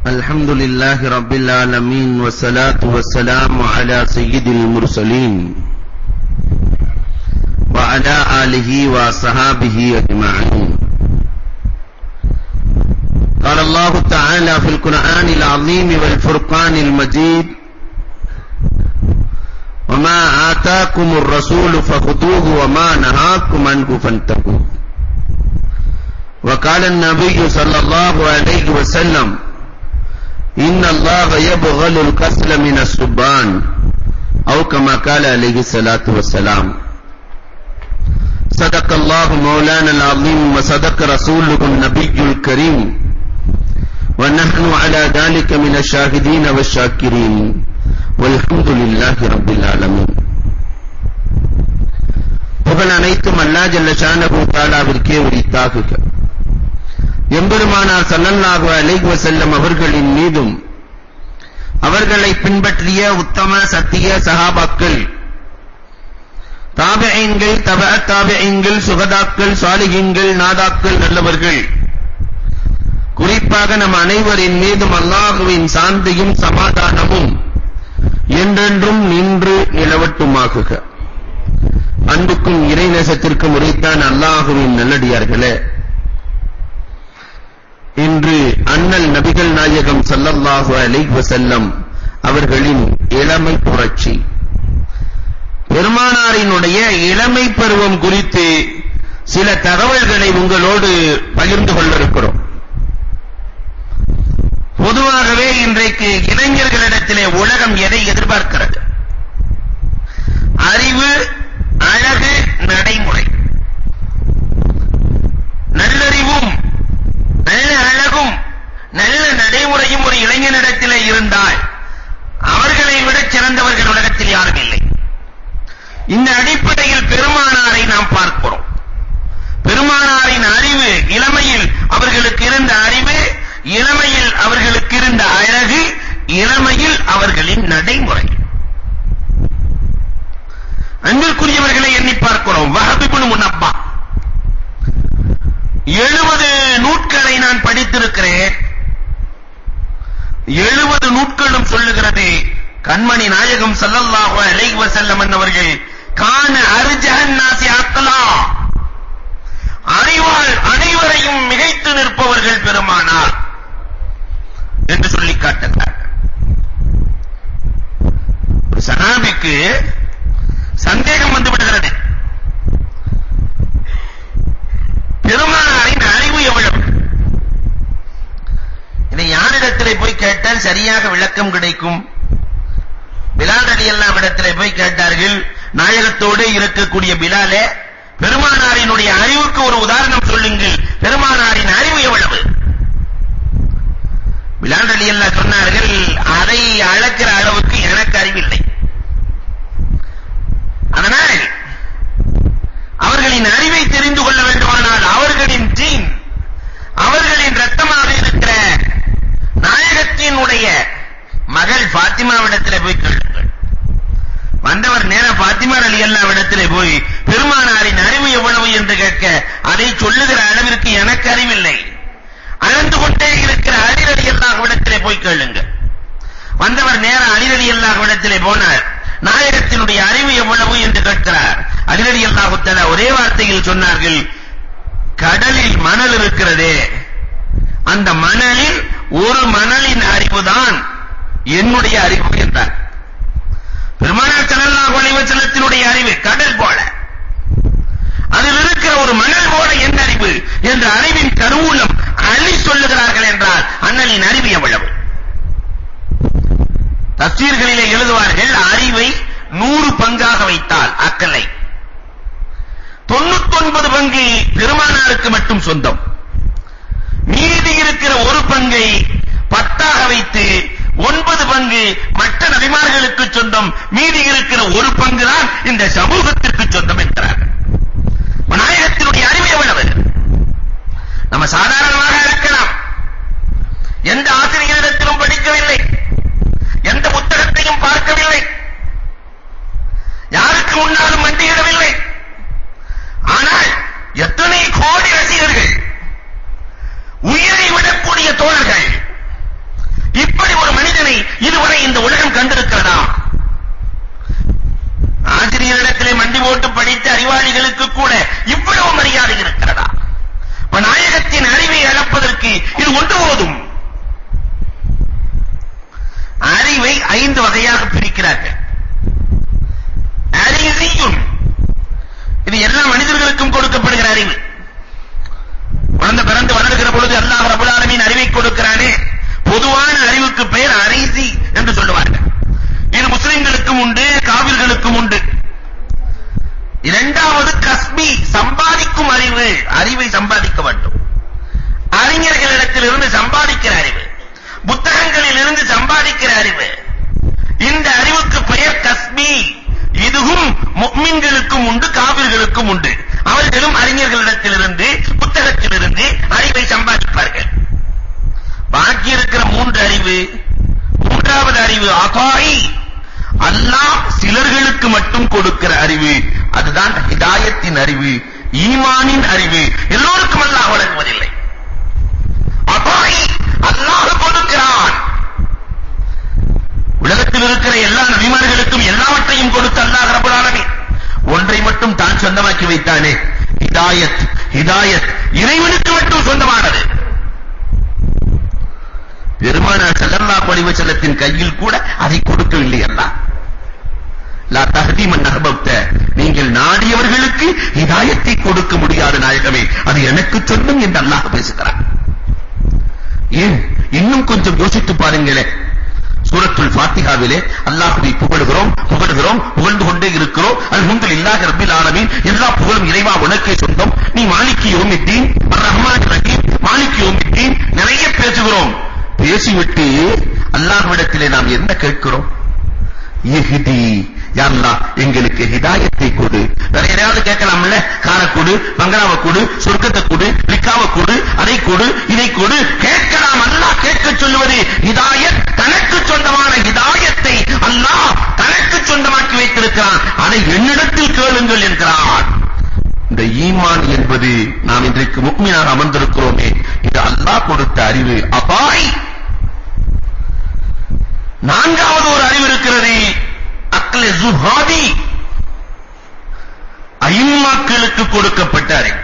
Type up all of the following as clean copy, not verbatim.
الحمد لله رب العالمين والصلاة والسلام على سيد المرسلين وعلى آله وصحابه أجمعين. قال الله تعالى في القرآن العظيم والفرقان المجيد: وما آتاكم الرسول فخذوه وما نهاكم عنه فانتهوا. وقال النبي صلى الله عليه وسلم: إن الله يبغض الكسل من السبان، أو كما قال عليه الصلاة والسلام. صدق الله مولانا العظيم وصدق رسوله النبي الكريم، ونحن على ذلك من الشاهدين والشاكرين، والحمد لله رب العالمين. புகழ் அனைத்தும் அல்லாஹ் ஜல்ல ஷானஹு தஆலாவிற்கே உரித்தாகுக. எம்பெருமானார் ஸல்லல்லாஹு அலைஹி வஸல்லம் அவர்களின் மீதும் அவர்களை பின்பற்றிய உத்தம சத்திய சஹாபாக்கள், தாபிஈன்கள், தபஅ தாபிஈன்கள், சுஹதாக்கள், சாலிஹீன்கள், நாதாக்கள், நல்லவர்கள், குறிப்பாக நம் அனைவரின் மீதும் அல்லாஹ்வின் சாந்தியும் சமாதானமும் என்றென்றும் நின்று நிலவட்டுமாகுக. அன்புக்கும் இறைநேசத்திற்கும் உரித்தான் அல்லாஹ்வின் நல்லடியார்களே, இன்று அண்ணல் நபிகள் நாயகம் ஸல்லல்லாஹு அலைஹி வஸல்லம் அவர்களின் இளமை புரட்சி, பெருமானாரினுடைய இளமை பருவம் குறித்து சில தகவல்களை உங்களோடு பகிர்ந்து கொள்ள இருக்கிறோம். பொதுவாகவே இன்றைக்கு இளைஞர்களிடத்திலே உலகம் எதை எதிர்பார்க்கிறது? அறிவு, அழகு, நடைமுறை. நல்லறிவும் நல்ல அழகும் நல்ல நடைமுறையும் ஒரு இளைஞனிடத்திலே இருந்தால் அவர்களை விட சிறந்தவர்கள் உலகத்தில் யாரும் இல்லை. இந்த அடிப்படையில் பெருமானாரை நாம் பார்க்கிறோம். பெருமானாரின் அறிவு, இளமையில் அவர்களுக்கு இருந்த அறிவு, இளமையில் அவர்களுக்கு இருந்த அழகு, இளமையில் அவர்களின் நடைமுறை. அன்பிற்குரியவர்களை எண்ணி பார்க்கிறோம். வஹப் இப்னு முனப்பா 70 நூட்களை நான் படித்திருக்கிறேன். 70 நூட்களும் சொல்லுகிறது, கண்மணி நாயகம் ஸல்லல்லாஹு அலைஹி வஸல்லம் அவர்கள் கான அர்ஜஹன் நாஸி அக்லா, அறிவால் அனைவரையும் மிகைத்து நிற்பவர்கள் பெருமானார் என்று சொல்லி காட்டுகிறார். ஒரு சஹாபிக்கு சந்தேகம் வந்து விடுகிறது, பெருமானாரின் அறிவு எவ்வளவு? இதை யாரிடத்திலே போய் கேட்டால் சரியாக விளக்கம் கிடைக்கும்? பிலால் ரலியல்லாஹு இடத்திலே போய் கேட்டார்கள். நாயகத்தோடு இருக்கக்கூடிய பிலாலே, பெருமானாரினுடைய அறிவுக்கு ஒரு உதாரணம் சொல்லுங்கள், பெருமானாரின் அறிவு எவ்வளவு? பிலால் ரலியல்லாஹு சொன்னார்கள், அதை அளக்கிற அளவுக்கு எனக்கு அறிவில்லை. அதனால் அவர்களின் அறிவை தெரிந்து கொள்ள வேண்டுமானால் அவர்களின் ஜீன், அவர்களின் ரத்தமாக இருக்கிற நாயகத்தினுடைய மகள் ஃபாத்திமாவிடத்திலே போய் கேளுங்கள். வந்தவர் நேரா ஃபாத்திமா ரலியல்லாஹு இடத்திலே போய் பெருமானாரின் அறிவு எவ்வளவு என்று கேட்க, அதை சொல்லுகிற அளவிற்கு எனக்கு அறிவில்லை. அளந்து கொண்டே இருக்கிற அலி ரலியல்லாஹு இடத்திலே போய் கேளுங்க. வந்தவர் நேரா அலி ரலியல்லாஹு இடத்திலே போனார். நாயகத்தினுடைய அறிவு எவ்வளவு என்று கேட்கிறார். அலி ரலியல்லாஹு தஆலா ஒரே வார்த்தையில் சொன்னார்கள், கடலில் மணல் இருக்கிறதே, அந்த மணலில் ஒரு மணலின் அறிவுதான் என்னுடைய அறிவு என்றார். பெருமானார் ஸல்லல்லாஹு அலைஹி வஸல்லத்தினுடைய அறிவு கடல் போல, அதில் இருக்கிற ஒரு மணல் போல என் அறிவு என்ற அறிவின் கருவூலம் அலி சொல்லுகிறார்கள் என்றால் அண்ணலின் அறிவு எவ்வளவு? தஃசீர்களிலே எழுதுவார்கள், அறிவை 100 பங்காக வைத்தால் அக்கலை 99 பங்கு பெருமானாருக்கு மட்டும் சொந்தம், மீதி இருக்கிற ஒரு பங்கை 10ஆக வைத்து 9 பங்கு மற்ற நபிமார்களுக்கு சொந்தம், மீதி இருக்கிற ஒரு பங்கு தான் இந்த சமூகத்திற்கு சொந்தம் என்கிறார்கள். நாயகத்தினுடைய அறிவு எவ்வளவு? நம்ம சாதாரணமாக இருக்கலாம், எந்த ஆசிரியரிடத்திலும் படிக்கவில்லை, எந்த புத்தகத்தையும் பார்க்கவில்லை, யாருக்கு முன்னாலும் மண்டியிடவில்லை. ஆனால் எத்தனை கோடி ரசிகர்கள், தோழர்கள். இப்படி ஒரு மனிதனை இதுவரை இந்த உலகம் கண்டிருக்கிறதா? ஆசிரியரிடத்திலே மண்டி போட்டு படித்த அறிவாளிகளுக்கு கூட இவ்வளவு மரியாதை இருக்கிறதா? நாயகத்தின் அறிவை அளப்பதற்கு இது ஒன்று போதும். அறிவை 5 வகையாக பிரிக்கிறார்கள். அறிவியும் இது எல்லா மனிதர்களுக்கும் கொடுக்கப்படுகிற அறிவு. குழந்தை பிறந்து வளர்கிற பொழுது அல்லாஹ் ரப்பல் ஆலமீன் அறிவை கொடுக்கிறானே, பொதுவான அறிவுக்கு பெயர் அரிசி என்று சொல்லுவார்கள். இது முஸ்லிம்களுக்கும் உண்டு, காபிர்களுக்கும் உண்டு. இரண்டாவது கஸ்பி, சம்பாதிக்கும் அறிவு. அறிவை சம்பாதிக்க வேண்டும். அறிஞர்களிடத்தில் இருந்து சம்பாதிக்கிற அறிவு, புத்தகங்களில் இருந்து சம்பாதிக்கிற அறிவு. இந்த அறிவுக்கு பெயர் கஸ்பி. இதுவும் முஃமின்களுக்கும் உண்டு, காபிர்களுக்கும் உண்டு. அவர்களும் அறிஞர்களிடத்திலிருந்து, புத்தகத்திலிருந்து அறிவை சம்பாதிப்பார்கள். பாக்கி இருக்கிற 3 அறிவு, மூன்றாவது அறிவு அகாய், அல்லாஹ் சிலர்களுக்கு மட்டும் கொடுக்கிற அறிவு. அதுதான் ஹிதாயத்தின் அறிவு, ஈமானின் அறிவு. எல்லோருக்கும் அல்லாஹ் வழங்குவதில்லை. அகாய், அல்லாஹ் கொடுக்கிறான். உலகத்தில் இருக்கிற எல்லா நபிமார்களுக்கும் எல்லாவற்றையும் கொடுத்த அல்லாஹ் ரப்பல் ஆலமீன் ஒன்றை மட்டும் தான் சொந்தமாக்கி வைத்தானே, ஹிதாயத். ஹிதாயத் இறைவனுக்கு மட்டும் சொந்தமானது. பெருமானார் ஸல்லல்லாஹு அலைஹி வஸல்லத்தின் கையில் கூட அதை கொடுக்கவில்லை அல்லாஹ். லா தஹ்தி மன் அஹ்பப்த, நீங்கள் நாடியவர்களுக்கு ஹிதாயத்தை கொடுக்க முடியாத நாயகமே, அது எனக்கு சொந்தம் என்று அல்லாஹ் பேசுகிறார். ஏன்? இன்னும் கொஞ்சம் யோசித்து பாருங்களேன். சூரத்துல் ஃபாத்திஹாவிலே அல்லாஹ்வை புகழுகிறோம், புகழ்ந்து கொண்டே இருக்கிறோம். அல்ஹம்துலில்லாஹி ரப்பில் ஆலமீன், எல்லா புகழும் இறைவா உனக்கே சொந்தம். நீ மாலிகி யௌமித்தீன், அர்-ரஹ்மானிர் ரஹீம், மாலிகி யௌமித்தீன் நிறைய பேசுகிறோம். பேசிவிட்டு அல்லாஹ்விடத்திலே நாம் என்ன கேட்கிறோம்? இஹ்தி, யா அல்லாஹ் எங்களுக்கு ஹிதாயத்தை கொடு. வேற யாராவது கேட்கலாம்ல? காரை கொடு, பங்களாவை கொடு, சொர்க்கத்தை கொடு, லிக்காவை கொடு, அதை கொடு, இதை கொடு கேட்கலாம். அல்லாஹ் கேட்க சொல்லுவது ஹிதாயத். தனக்கு சொந்தமான ஹிதாயத்தை அல்லாஹ் தனக்கு சொந்தமாக்கி வைத்திருக்கிறான். அதை என்னிடத்தில் கேளுங்கள் என்கிறான். இந்த ஈமான் என்பது நாம் இன்றைக்கு முஃமினாக அமர்ந்திருக்கிறோமே, இது அல்லாஹ் கொடுத்த அறிவு. அபாய். நான்காவது ஒரு அறிவு இருக்கிறது, அக்லே ஜுஹாதி, ஐம்மாக்களுக்கு கொடுக்கப்பட்ட அறிவு.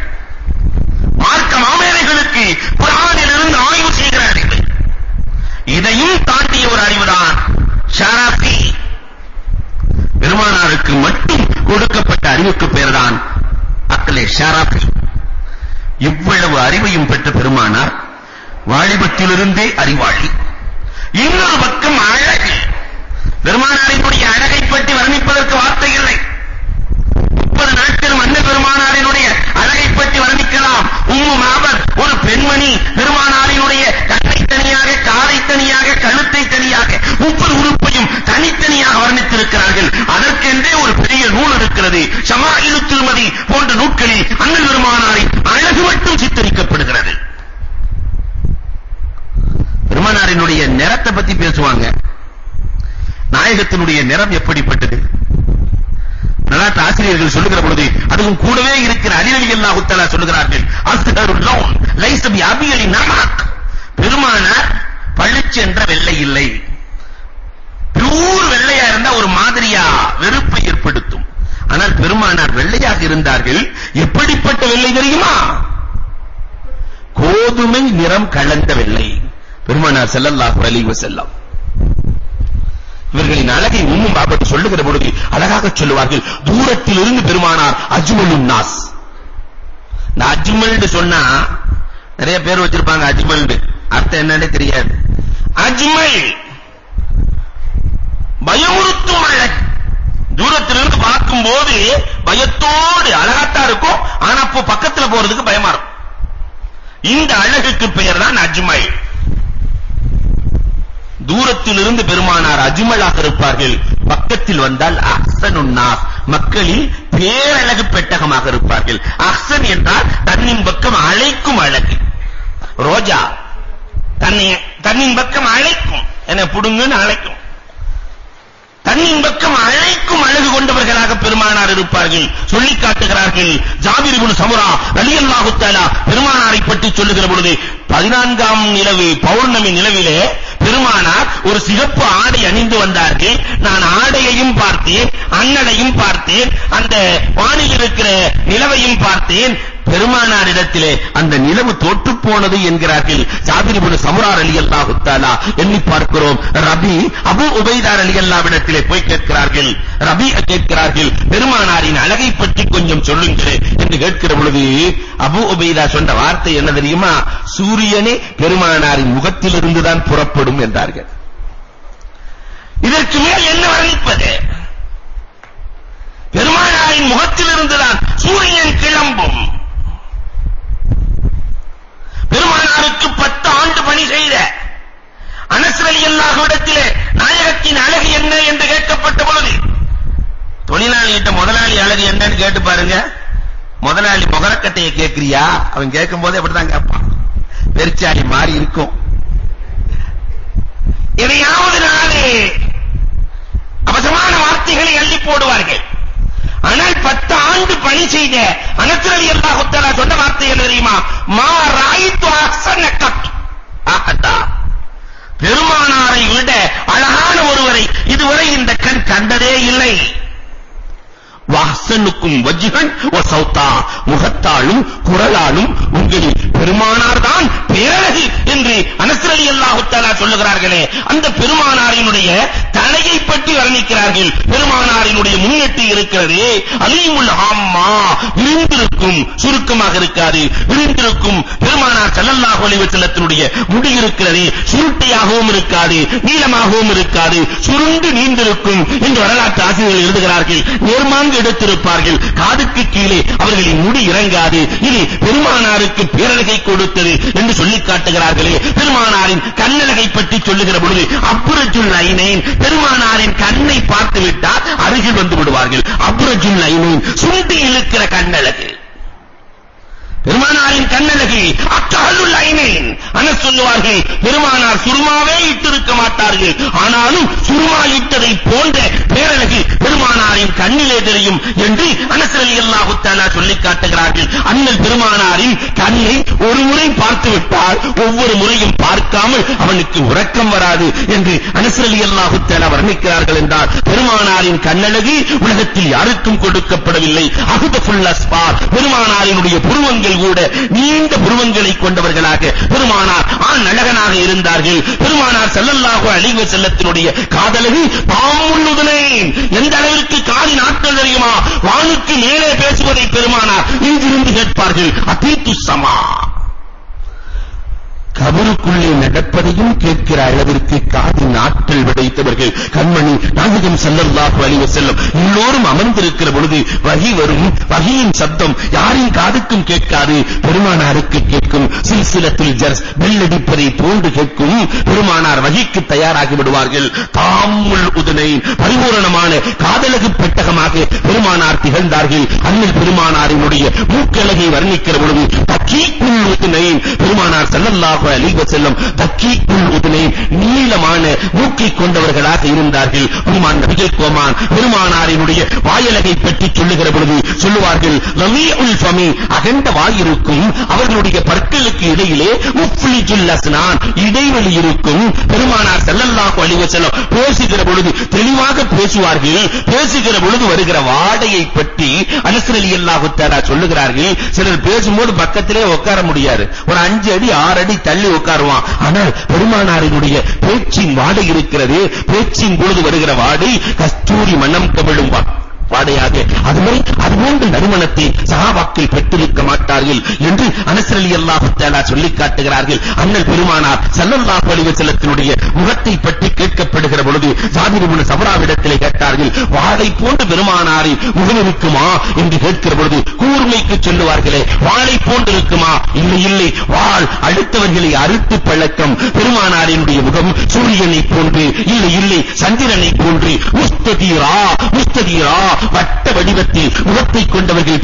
மார்க்க மாமேதைகளுக்கு குர்ஆனிலிருந்து ஆய்வு செய்கிற அறிவு. இதையும் தாண்டிய ஒரு அறிவுதான் ஷராஃபி. பெருமானாருக்கு மட்டும் கொடுக்கப்பட்ட அறிவுக்கு பெயர்தான் அக்லே ஷராஃபி. இவ்வளவு அறிவையும் பெற்ற பெருமானார் வாலிபத்திலிருந்தே அறிவாளி. இன்னொரு பக்கம் அழகு. பெருமானாரினுடைய அழகை பற்றி வர்ணிப்பதற்கு வார்த்தை இல்லை. 30 நாட்கள் மன்ன பெருமானாரினுடைய அழகை பற்றி வர்ணிக்கலாம். உம்மு மாபர் ஒரு பெண்மணி பெருமானாரினுடைய கண்ணை தனியாக, காதை தனியாக, கழுத்தை தனியாக, 30 உறுப்பையும் தனித்தனியாக வர்ணித்திருக்கிறார்கள். அதற்கென்றே ஒரு பெரிய நூல் இருக்கிறது. ஷமாயிலு திருமதி போன்ற நூல்களில் அண்ணல் பெருமானாரின் அழகு மட்டும் சித்தரிக்கப்படுகிறது. பெருமானாரினுடைய நிறத்தை பத்தி பேசுவாங்க. நாயகத்தினுடைய நிறம் எப்படிப்பட்டது? நலாத் ஆசிரியர்கள் சொல்லுகிற பொழுது அதுவும் கூடவே இருக்கிற அலி ரலியல்லாஹு தஆலா சொல்லுகிறார்கள், அஸ்ஹருல் லௌன் லைஸ பி அபியலி நமக். பெருமானார் பளிச்சு என்ற வெள்ளை இல்லை. பியூர் வெள்ளையா இருந்தா ஒரு மாதிரியா வெறுப்பை ஏற்படுத்தும். ஆனால் பெருமானார் வெள்ளையாக இருந்தார்கள். எப்படிப்பட்ட வெள்ளை தெரியுமா? கோதுமை நிறம் கலந்த வெள்ளை. பெருமானார் ஸல்லல்லாஹு அலைஹி வஸல்லம் இவர்களின் அழகை உம்மு மாபர் சொல்லுகிற பொழுது அழகாக சொல்லுவார்கள். தூரத்தில் இருந்து பெருமானார் அஜ்மலுன் நாஸ். இந்த அஜ்மல் சொன்னா நிறைய பேர் வச்சிருப்பாங்க. அஜ்மல் அர்த்தம் என்னன்னு தெரியாது. அஜ்மல் பயமுறுத்தும் அழகு. தூரத்திலிருந்து பார்க்கும்போது பயத்தோடு அழகாத்தான் இருக்கும். ஆனா அப்போ பக்கத்துல போறதுக்கு பயமா இருக்கும். இந்த அழகுக்கு பெயர் தான் அஜ்மல். தூரத்திலிருந்து பெருமானார் அஜ்மலாக இருப்பார்கள். பக்கத்தில் வந்தால் அஹ்சனுன் நாஸ், மக்களில் பேரழகு பெட்டகமாக இருப்பார்கள். அஹ்சன் என்றால் தன்னின் பக்கம் அழைக்கும் அழகு. ரோஜா தன்னின் பக்கம் அழைக்கும், என்ன புடுங்குன்னு அழைக்கும். தன்னின் பக்கம் அழைக்கும் அழகு கொண்டவர்களாக பெருமானார் இருப்பார்கள். சொல்லிக் காட்டுகிறார்கள். ஜாபிர் இப்னு சமுரா ரலியல்லாஹு தஆலா பெருமானாரை பற்றி சொல்லுகிற பொழுது 14ஆம் நிலவு பௌர்ணமி நிலவிலே பெருமானார் ஒரு சிகப்பு ஆடை அணிந்து வந்தார்கள். நான் ஆடையையும் பார்த்தேன், அன்னடையும் பார்த்தேன், அந்த வானில் இருக்கிற நிலவையும் பார்த்தேன். பெருமானாரிடத்திலே அந்த நிலவு தோற்று போனது என்கிறார்கள். ஜாபிர் இப்னு சமுரா ரலியல்லாஹு தஆலா எண்ணி பார்க்கிறோம். ரபி அபூ உபைதா ரலியல்லாஹுவிடத்திலே போய் கேட்கிறார்கள். ரபி கேட்கிறார்கள், பெருமானாரின் அழகை பற்றி கொஞ்சம் சொல்லுங்கள் என்று கேட்கிற பொழுது அபூ உபைதா சொன்ன வார்த்தை என்ன தெரியுமா? சூரியனே பெருமானாரின் முகத்திலிருந்து தான் புறப்படும் என்றார்கள். இதற்கு மேல் என்ன வர்ணிப்பது? பெருமானாரின் முகத்திலிருந்து தான் சூரியன் கிளம்பும். பெருமானாருக்கு 10 ஆண்டு பணி செய்த அனஸ் ரலியல்லாஹு இடத்திலே நாயகத்தின் அழகு என்ன என்று கேட்கப்பட்ட பொழுது, தொழிலாளிகிட்ட முதலாளி அழகு என்னன்னு கேட்டு பாருங்க. முதலாளி முகரக்கட்டையை கேட்கிறியா? அவன் கேட்கும் போதே அப்படிதான் கேட்பான். பெருச்சாளி மாறி இருக்கும். எதையாவது நாளே அவசரமான வார்த்தைகளை அள்ளி போடுவார்கள். ஆனால் 10 ஆண்டு பணி செய்த அனஸ் ரலியல்லாஹு தஆலா சொன்ன வார்த்தை என்ன தெரியுமா? மா ராயித்து அஹ்ஸன கத் அஹதா. பெருமானாரை விட அழகான ஒருவரை இதுவரை இந்த கண் கண்டதே இல்லை. வஹ்ஸனுக்கும் வஜ்ஹன் வ சௌதா. முகத்தாலும் குரலாலும் உங்களில் பெருமானார் தான் பேரழகு என்று அனஸ் ரலியல்லாஹு தஆலா சொல்லுகிறார்களே, அந்த பெருமானாரினுடைய தலையை பற்றி வர்ணிக்கிறார்கள். பெருமானாரினுடைய முன்னெட்டி இருக்கிறது அலீமுல் ஆம்மா, விரிந்திருக்கும், சுருக்கமாக இருக்காது, விரிந்திருக்கும். பெருமானார் ஸல்லல்லாஹு அலைஹி வஸல்லத்தினுடைய முடி இருக்கிறது, சுருட்டையாகவும் இருக்காது, நீளமாகவும் இருக்காது, சுருண்டு நீண்டிருக்கும் என்று வரலாற்று ஆசிரியர்கள் எழுதுகிறார்கள். நேர்மாங்க எடுத்திருப்பார்கள். காதுக்கு கீழே அவர்களின் முடி இறங்காது. இது பெருமானாருக்கு பேரழகை கொடுத்தது என்று சொல்லிக் காட்டுகிறார்களே. பெருமானாரின் கண்ணழகை பற்றி சொல்லுகிற பொழுது அப்ரஜுல் ஐனைன், பெருமானாரின் கண்ணை பார்த்து விட்டால் அருகில் வந்து விடுவார்கள். அப்ரஜுல் ஐனைன், சுண்டி இழுக்கிற கண்ணழகு. பெருமானாரின் கண்ணழகு அத்தஹல்லுல் ஐனைன். அனஸ் சொல்லுவார்கள், பெருமானார் சுருமாவே இட்டிருக்க மாட்டார்கள், ஆனாலும் சுருமா இட்டதை போன்ற பேரழகு பெருமானாரின் கண்ணிலே தெரியும் என்று அனஸ் ரலியல்லாஹு தஆலா சொல்லிக் காட்டுகிறார்கள். அண்ணல் பெருமானாரின் கண்ணை ஒரு முறை பார்த்து விட்டால் ஒவ்வொரு முறையும் பார்க்காமல் அவனுக்கு உறக்கம் வராது என்று அனஸ் ரலியல்லாஹு தஆலா வர்ணிக்கிறார்கள் என்றால், பெருமானாரின் கண்ணழகு உலகத்தில் யாருக்கும் கொடுக்கப்படவில்லை. அஹ்தஃபுல் அஸ்பார், பெருமானாரினுடைய புருவங்கள் கூட நீண்ட புருவங்களை கொண்டவர்களாக பெருமானார் ஆண் அழகனாக இருந்தார்கள். பெருமானார் ஸல்லல்லாஹு அலைஹி வஸல்லத்தினுடைய காதலகு தாமுல் உதுனைன். எந்த அளவிற்கு காதின் ஆற்றல் தெரியுமா? வானுக்கு மேலே பேசுவதை பெருமானார் இங்கிருந்து கேட்பார்கள். அதீத்து ஸமா, கபருக்குள்ளே நடப்பதையும் கேட்கிற அளவிற்கு காதின் ஆற்றல் படைத்தவர்கள் கண்மணி நாயகம் ஸல்லல்லாஹு அலைஹி வஸல்லம். எல்லோரும் அமர்ந்திருக்கிற பொழுது வஹி வரும். வஹியின் சப்தம் யாரின் காதுக்கும் கேட்காது, பெருமானாருக்கு கேட்கும். சில்சிலத்துல் ஜர்ஸ், பெல்லடிப்பதை போன்று கேட்கும். பெருமானார் வஹிக்கு தயாராகி விடுவார்கள். தாமுல் உதுனைன், பரிபூரணமான காதலகு பெட்டகமாக பெருமானார் திகழ்ந்தார்கள். அண்ணல் பெருமானாரினுடைய மூக்கழகை வர்ணிக்கிற பொழுது தக்கீக்குல் உதுனைன், பெருமானார் ஸல்லல்லாஹு அலைஹி வஸல்லம் தக்கீக்குல் உதுனைன், நீளமான மூக்கை கொண்டவர்களாக இருந்தார்கள். பெருமான் நபிகள் கோமான் பெருமானாரினுடைய வாயலகை பற்றி சொல்லுகிற பொழுது சொல்லுவார்கள், ரமீஉல் ஃபமி, அகண்ட வாய் இருக்கும். அவர்களுடைய பற்களுக்கு இடையிலே முஃப்லிஜுல் அஸ்னான், இடைவெளி இருக்கும். பெருமானார் ஸல்லல்லாஹு அலைஹி வஸல்லம் பேசுகிற பொழுது தெளிவாக பேசுவார்கள். பேசுகிற பொழுது வருகிற வாடையை பற்றி அனஸ் ரலியல்லாஹு தஆலா சொல்லுகிறார்கள். சிலர் பேசும்போது பக்கத்திலே உட்கார முடியாது, ஒரு 5 அடி 6 அடி தள்ளி உட்காருவான். ஆனால் பெருமானாரினுடைய பேச்சின் வாடை இருக்கிறது. பேச்சின் பொழுது வருகிற வாடை கஸ்தூரி மனம் கவிழும் வாடையாக, அதுபோன்ற நறுமணத்தை சஹாபாக்கள் பெற்றிருக்க மாட்டார்கள் என்று அனஸ் ரலியல்லாஹு தஆலா சொல்லிக் காட்டுகிறார்கள். அண்ணல் பெருமானார் ஸல்லல்லாஹு அலைஹி வஸல்லத்தினுடைய முகத்தை பற்றி கேட்கப்படுகிற பொழுது ஜாபிர் இப்னு சம்ராவிடத்திலே கேட்டார்கள், வாளை போன்று பெருமானாரின் முகம் இருக்குமா என்று கேட்கிற பொழுது கூர்மைக்கு சொல்லுவார்களே, வாளை போன்று இருக்குமா? இல்லை இல்லை, வாள் அடுத்தவர்களை அறுத்து பழக்கம். பெருமானாரினுடைய முகம் சூரியனை போன்று, இல்லை இல்லை சந்திரனை போன்று முஸ்ததீரா, முஸ்ததீரா, வட்ட வடிவத்தில் முகத்தை கொண்டவர்கள்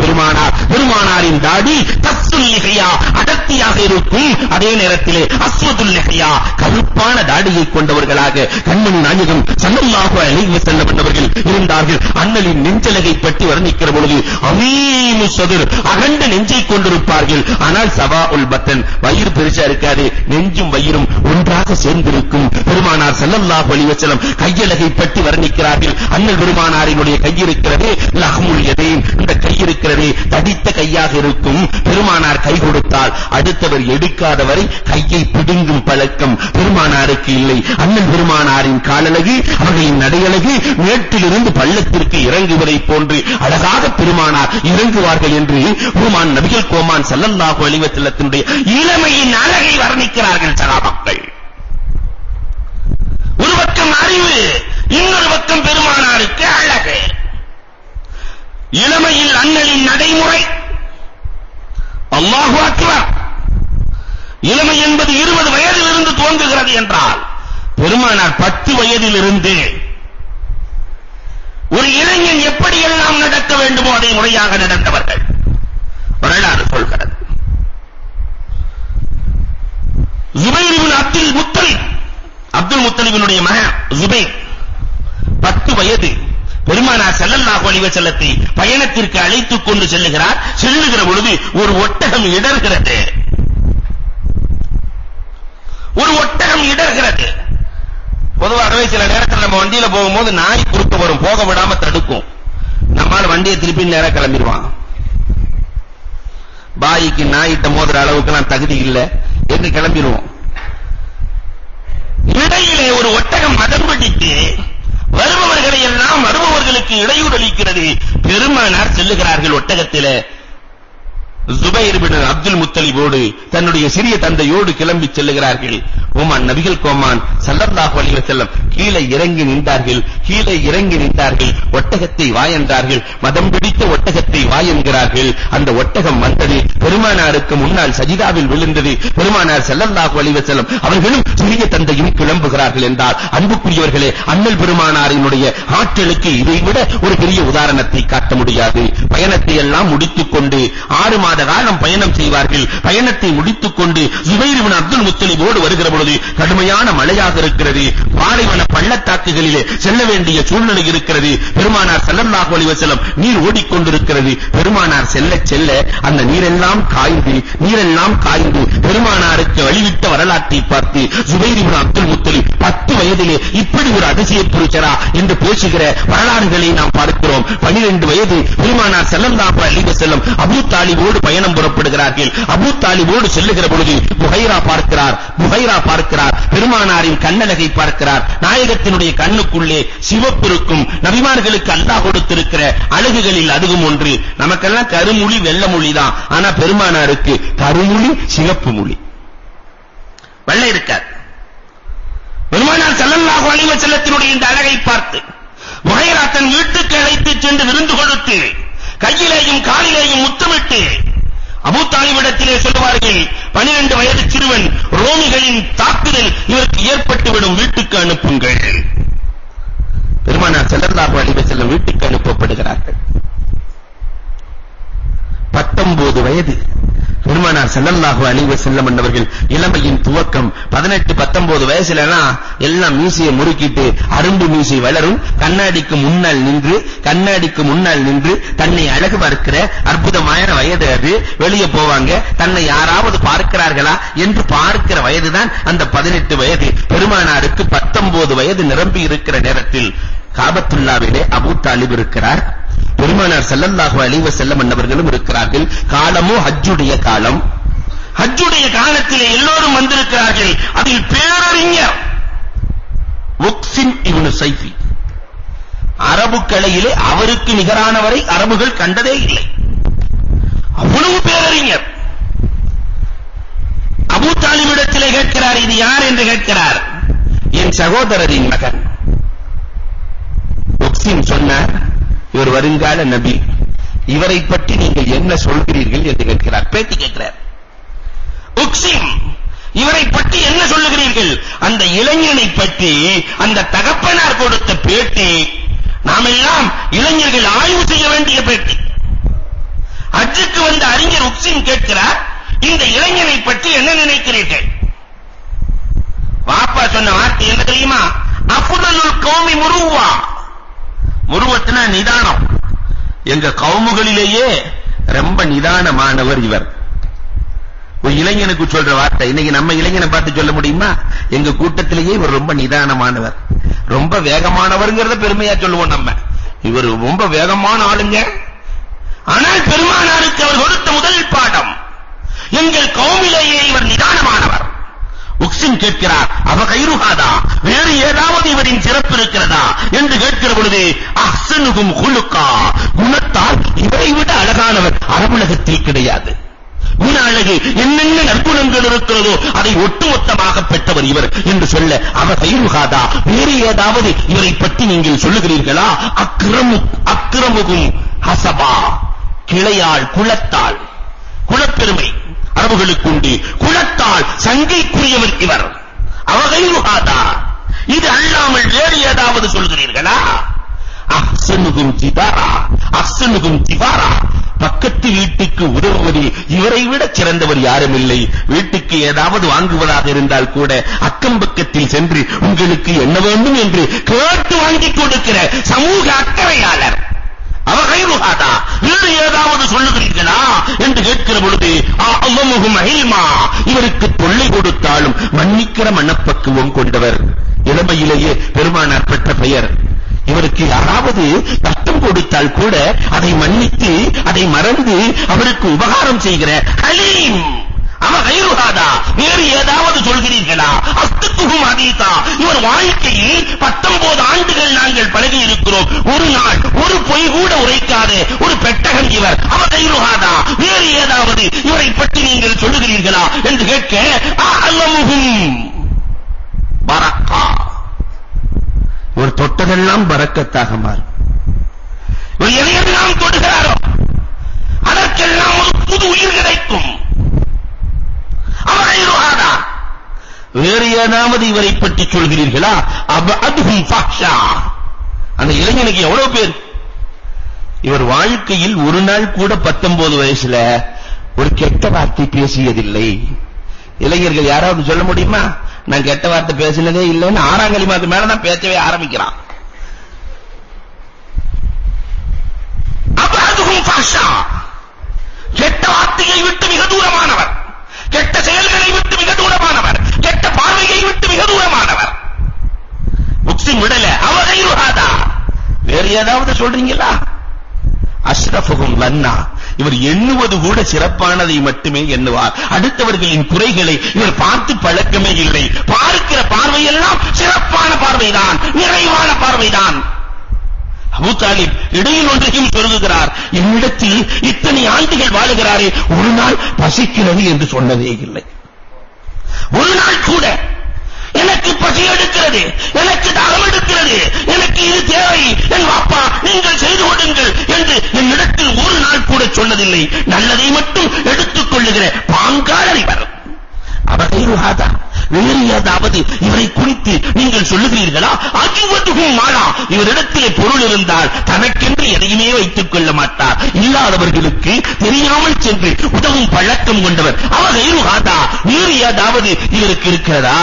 பெருமானாரின் தாடி தஸ்ஸுல் லிஹ்யா அடர்த்தியாக இருக்கும், அதே நேரத்திலே அஸ்வதுல் லிஹ்யா கருப்பான தாடியை கொண்டவர்களாக கண்மணி நாயகம் ஸல்லல்லாஹு அலைஹி வஸல்லம் என்பவர்கள் இருந்தார்கள். அண்ணலின் நெஞ்சலகை பற்றி வர்ணிக்கிற பொழுது அவீமு சதுர் அகண்ட நெஞ்சை கொண்டிருப்பார்கள். ஆனால் சவாஉல் பத்தன் வயிறு பெருசா இருக்காது, நெஞ்சும் வயிறும் ஒன்றாக சேர்ந்திருக்கும். பெருமானார் ஸல்லல்லாஹு அலைஹி வஸல்லம் கையலகை பற்றி வர்ணிக்கிறார்கள். அண்ணல் பெருமானாரினுடைய கை இருக்கிறதே லஹ்முல் யதைன், இந்த கை இருக்கிறதே தடித்த கையாக இருக்கும். பெருமானார் கை கொடுத்தால் அடுத்தவர் எடுக்காத வரை கையை பிடுங்கும் பழக்கம் பெருமானாருக்கு இல்லை. அண்ணல் பெருமானாரின் காலழகு, அவர்களின் நடையழகு மேட்டிலிருந்து பள்ளத்திற்கு இறங்குவதை போன்று அழகாக பெருமானார் இறங்குவார்கள் என்று உமான் நபிகள் கோமான் ஸல்லல்லாஹு அலைஹி வஸல்லத்தினுடைய இளமையின் அழகை வர்ணிக்கிறார்கள் சஹாபாக்கள். ஒரு பக்கம் அறிவு, இன்னொரு பக்கம் பெருமானாருக்கு அழகு. இளமையில் அண்ணலின் நடைமுறை அல்லாஹு அக்பர். இளமை என்பது 20 வயதிலிருந்து துவங்குகிறது என்றால் பெருமானார் 10 வயதிலிருந்து ஒரு இளைஞன் எப்படியெல்லாம் நடக்க வேண்டுமோ அதை முறையாக நடந்தவர்கள் வரலாறு சொல்கிறது. ஜுபைர் இப்னு அப்துல் முத்தலிபினுடைய மகன் ஜுபைர் 10 வயது. பெருமானார் ஸல்லல்லாஹு அலைஹி வஸல்லத்தை பயணத்திற்கு அழைத்துக் கொண்டு செல்லுகிற பொழுது ஒரு ஒட்டகம் இடர்கிறது. பொதுவாகவே சில நேரத்தில் நம்ம வண்டியில போகும்போது நாய் குறுக்க வரும், போக விடாம தடுக்கும். நம்மால வண்டியை திருப்பி நேரா கிளம்பிடுவான். பாய்க்கு நாயிட்ட மோதுற அளவுக்கு நான் தகுதி இல்லை என்று கிளம்பிடுவோம். இடையிலே ஒரு ஒட்டகம் மதம் பிடித்து வருபவர்களை எல்லாம் வருபவர்களுக்கு இடையூறு அளிக்கிறது. பெருமானார் செல்லுகிறார்கள் ஒட்டகத்திலே. ஜுபைர் இப்னு அப்துல் முத்தலிபோடு தன்னுடைய சிறிய தந்தையோடு கிளம்பி செல்லுகிறார்கள். உமர் நபிகள் கோமான் ஸல்லல்லாஹு அலைஹி வஸல்லம் கீழே இறங்கி நின்றார்கள். ஒட்டகத்தை வா என்றார்கள். மதம் பிடித்த ஒட்டகத்தை வா என்கிறார்கள். அந்த ஒட்டகம் வந்தது, பெருமானாருக்கு முன்னால் சஜிதாவில் விழுந்தது. பெருமானார் ஸல்லல்லாஹு அலைஹி வஸல்லம் அவர்களும் சிறிய தந்தையும் கிளம்புகிறார்கள் என்றால் அன்புக்குரியவர்களே, அண்ணல் பெருமானாரினுடைய ஆற்றலுக்கு இதைவிட ஒரு பெரிய உதாரணத்தை காட்ட முடியாது. பயணத்தை எல்லாம் முடித்துக் கொண்டு 6 மாத காலம் பயணம் செய்வார்கள். பயணத்தை முடித்துக் கொண்டு ஜுபைர் இப்னு அப்துல் முத்தலிபோடு வருகிற பொழுது கடுமையான மழையாக இருக்கிறது. பாலைவன பள்ளத்தாக்குகளிலே செல்ல வேண்டிய சூழ்நிலை இருக்கிறது. பெருமானார் ஸல்லல்லாஹு அலைஹி வஸல்லம் நீர் ஓடிக்கொண்டிருக்கிறது. பெருமானார் செல்ல அந்த நீரெல்லாம் காய்ந்து பெருமானாருக்கு வழிவிட்ட வரலாற்றை பார்த்து ஜுபைர் இப்னு அப்துல் முத்தலிப் 10 வயதிலே இப்படி ஒரு அதிசய புருஷரா என்று பேசுகிற வரலாறுகளை நாம் பார்க்கிறோம். 12 வயது பெருமானார் ஸல்லல்லாஹு அலைஹி வஸல்லம் அபூ தாலிபோடு பயணம் புறப்படுகிறார்கள். அபூ தாலிபோடு செல்லுகிற பொழுது புகைரா பார்க்கிறார். பெருமானாரின் கண்ணழகை பார்க்கிறார். நாயகத்தினுடைய கண்ணுக்குள்ளே சிவப்பு இருக்கும். நபிமார்களுக்கு அல்லாஹ் கொடுத்திருக்கிற அழகுகளில் அதுவும் ஒன்று. நமக்கெல்லாம் கருமொழி வெள்ளை மொழி தான். ஆனா பெருமானாருக்கு கருமொழி சிவப்பு மொழி, வெள்ளை இருக்காது. பெருமானார் ஸல்லல்லாஹு அலைஹி வஸல்லத்தினுடைய இந்த அழகை பார்த்து புகைரா தன் வீட்டுக்கு அழைத்துச் சென்று விருந்து கொடுத்து கையிலேயும் காலிலேயும் முத்தமிட்டு அபூ தாலிபிடத்திலே சொல்வார்கள், 12 வயது சிறுவன், ரோமிகளின் தாக்குதல் இவருக்கு ஏற்பட்டுவிடும், வீட்டுக்கு அனுப்புங்கள். பெருமானார் ஸல்லல்லாஹு அலைஹி வஸல்லம் வீட்டுக்கு அனுப்பப்படுகிறார்கள். 19 வயது பெருமானார் ஸல்லல்லாஹு அலைஹி வஸல்லம் என்பவர்கள் இளமையின் துவக்கம். 18 19 வயசுல எல்லாம் மீசையை முறுக்கிட்டு அரும்பு மீசை வளரும். கண்ணாடிக்கு முன்னால் நின்று தன்னை அழகு பார்க்கிற அற்புதமான வயது அது. வெளியே போவாங்க, தன்னை யாராவது பார்க்கிறார்களா என்று பார்க்கிற வயதுதான் அந்த 18 வயது. பெருமானாருக்கு 19 வயது நிரம்பி இருக்கிற நேரத்தில் காபத்துல்லாவிலே அபூ தாலிப் இருக்கிறார். பெருமானார் ஸல்லல்லாஹு அலைஹி வஸல்லம் என்பவர்களும் இருக்கிறார்கள். காலமோ ஹஜ்ஜுடைய காலம். ஹஜ்ஜுடைய காலத்திலே எல்லோரும் வந்திருக்கிறார்கள். அதில் பேரறிஞர் முக்ஸிம் இப்னு ஸைஃபி, அரபு கலையிலே அவருக்கு நிகரானவரை அரபுகள் கண்டதே இல்லை. அவ்வளவு பேரறிஞர். அபூ தாலிபிடத்திலே கேட்கிறார், இது யார் என்று கேட்கிறார். என் சகோதரரின் மகன். முக்ஸிம் சொன்னார், இவர் வருங்கால நபி, இவரை பற்றி நீங்கள் என்ன சொல்கிறீர்கள் என்று கேட்கிறார். பேட்டி கேட்கிறார். முக்ஸிம், இவரை பற்றி என்ன சொல்லுகிறீர்கள்? அந்த இளைஞனை பற்றி அந்த தகப்பனார் கொடுத்த பேட்டி நாம் எல்லாம் இளைஞர்கள் ஆய்வு செய்ய வேண்டிய பேட்டி. ஹஜ்ஜுக்கு வந்த அறிஞர் உக்ஸின் கேட்கிறார், இந்த இளைஞனை பற்றி என்ன நினைக்கிறீர்கள்? வாப்பா சொன்ன வார்த்தை என்ன தெரியுமா? அஃதலுல் கௌமி முருவா. முருவத்துனா நிதானம். எங்க கவுமுகளிலேயே ரொம்ப நிதானமானவர் இவர். ஒரு இளைஞனுக்கு சொல்ற வார்த்தை. இன்னைக்கு நம்ம இளைஞனை பார்த்து சொல்ல முடியுமா? எங்க கூட்டத்திலேயே இவர் ரொம்ப நிதானமானவர், ரொம்ப வேகமானவர்ங்கறத பெருமையா சொல்லுவோம் நம்ம. இவர் ரொம்ப வேகமான ஆளுங்க. ஆனால் பெருமானாருக்கு அவர் கொடுத்த முதல் பாடம், எங்கள் கௌமிலேயே இவர் நிதானமானவர். உக்ஸின் கேட்கிறார், அவ கைருஹாதா, வேறு ஏதாவது இவரின் சிறப்பு இருக்கிறதா என்று கேட்கிற பொழுது, அஹ்ஸனுகும் குலுகா, குணத்தால் இவரை விட அழகானவர் அரபுலகத்தில் கிடையாது. குண அழகு என்னென்ன நற்குணங்கள் இருக்கிறதோ அதை ஒட்டுமொத்தமாக பெற்றவர் இவர் என்று சொல்ல, அவ கைருஹாதா, வேறு ஏதாவது இவரை பற்றி நீங்கள் சொல்லுகிறீர்களா? அக்ரமுகும் ஹசபா, கிளையாள், குலத்தாள், குலப்பெருமை அரபுகளுக்கு உண்டு. குலத்தால் சங்கைக்குரியவர் இவர். அவகைருஹாதா, இது அல்லாமல் வேறு ஏதாவது சொல்கிறீர்களா? அஹ்ஸனுகும் ஜிபாரா, அஹ்ஸனுகும் ஜிபாரா, பக்கத்து வீட்டுக்கு உதவுவதில் இவரை விட சிறந்தவர் யாரும் இல்லை. வீட்டுக்கு ஏதாவது வாங்குவதாக இருந்தால் கூட அக்கம் பக்கத்தில் சென்று உங்களுக்கு என்ன வேண்டும் என்று கேட்டு வாங்கிக் கொடுக்கிற சமூக அக்கறையாளர். அவகைருஹாதா, வேறு ஏதாவது சொல்லுகிறீர்களா என்று கேட்கிற பொழுது, அல்லாஹும் மஹில்மா, இவருக்கு தொல்லை கொடுத்தாலும் மன்னிக்கிற மனப்பக்குவம் கொண்டவர். இளமையிலேயே பெருமானார் பெற்ற பெயர். இவருக்கு யாராவது கஷ்டம் கொடுத்தால் கூட அதை மன்னித்து அதை மறந்து அவருக்கு உபகாரம் செய்கிற ஹலீம். அவகைருஹாதா, வேறு ஏதாவது சொல்கிறீர்களா? அஸ்துக்கும் அதீதா, இவர் வாழ்க்கையில் 19 ஆண்டுகள் நாங்கள் பழகி இருக்கிறோம், ஒரு நாள் ஒரு பொய் கூட உரைக்காத ஒரு பெட்டகம் இவர். அவகைருஹாதா, வேறு ஏதாவது இவரை பற்றி நீங்கள் சொல்லுகிறீர்களா என்று கேட்க, அல்லமுகும் பரக்கா, ஒரு தொட்டதெல்லாம் பரக்கத்தாக மாறும். ஒரு எதையெல்லாம் தொடுகிறாரோ அதற்கெல்லாம் ஒரு புது உயிர் கிடைக்கும். அவகைருஹாதா, வேறு ஏதாவது இவரை பற்றி சொல்கிறீர்களா? அபஅதுஹும் ஃபஹ்ஷா, அந்த இளைஞனுக்கு எவ்வளவு பேர். இவர் வாழ்க்கையில் ஒரு நாள் கூட 19 வயசுல ஒரு கெட்ட வார்த்தை பேசியதில்லை. இளைஞர்கள் யாராவது சொல்ல முடியுமா? நான் கெட்ட வார்த்தை பேசினதே இல்லைன்னு 6ஆம் கலிமாக்கு மேலதான் பேசவே ஆரம்பிக்கிறான். அபஅதுஹும் ஃபஹ்ஷா, கெட்ட வார்த்தையை விட்டு மிக தூரமானவர், கெட்ட செயல்களை விட்டு மிக தூரமானவர், கெட்ட பார்வையை விட்டு மிக தூரமானவர். முக்ஸின் விடல. அவகைருஹாதா, வேறு ஏதாவது சொல்றீங்களா? அஷ்ரஃபுகும் லன்னா, இவர் எண்ணுவது கூட சிறப்பானதை மட்டுமே எண்ணுவார். அடுத்தவர்களின் குறைகளை இவர் பார்த்து பழக்கமே இல்லை. பார்க்கிற பார்வையெல்லாம் சிறப்பான பார்வைதான், நிறைவான பார்வைதான். அபூ தாலிப் இடையில் ஒன்றையும் சொல்லுகிறார், என்னிடத்தில் இத்தனை ஆண்டுகள் வாழுகிறாரே, ஒரு நாள் பசிக்கிறது என்று சொன்னதே இல்லை. ஒரு நாள் கூட எனக்கு பசி எடுக்கிறது, எனக்கு தாகம் எடுக்கிறது, எனக்கு இது தேவை, என் வாப்பா நீங்கள் செய்து கொடுங்கள் என்று என்னிடத்தில் ஒரு நாள் கூட சொன்னதில்லை. நல்லதை மட்டும் எடுத்துக் கொள்ளுகிற பாங்காளர் இவர். அவகைருஹாதா, வேறு ஏதாவது இவரை குறித்து நீங்கள் சொல்லுகிறீர்களா? அஜுவதுஹும் மாலா, இவரிடத்திலே பொருள் இருந்தால் தனக்கென்று எதையுமே வைத்துக் கொள்ள மாட்டார். இல்லாதவர்களுக்கு தெரியாமல் சென்று உதவும் பழக்கம் கொண்டவர். அவகைருஹாதா, வேறு ஏதாவது இவருக்கு இருக்கிறதா?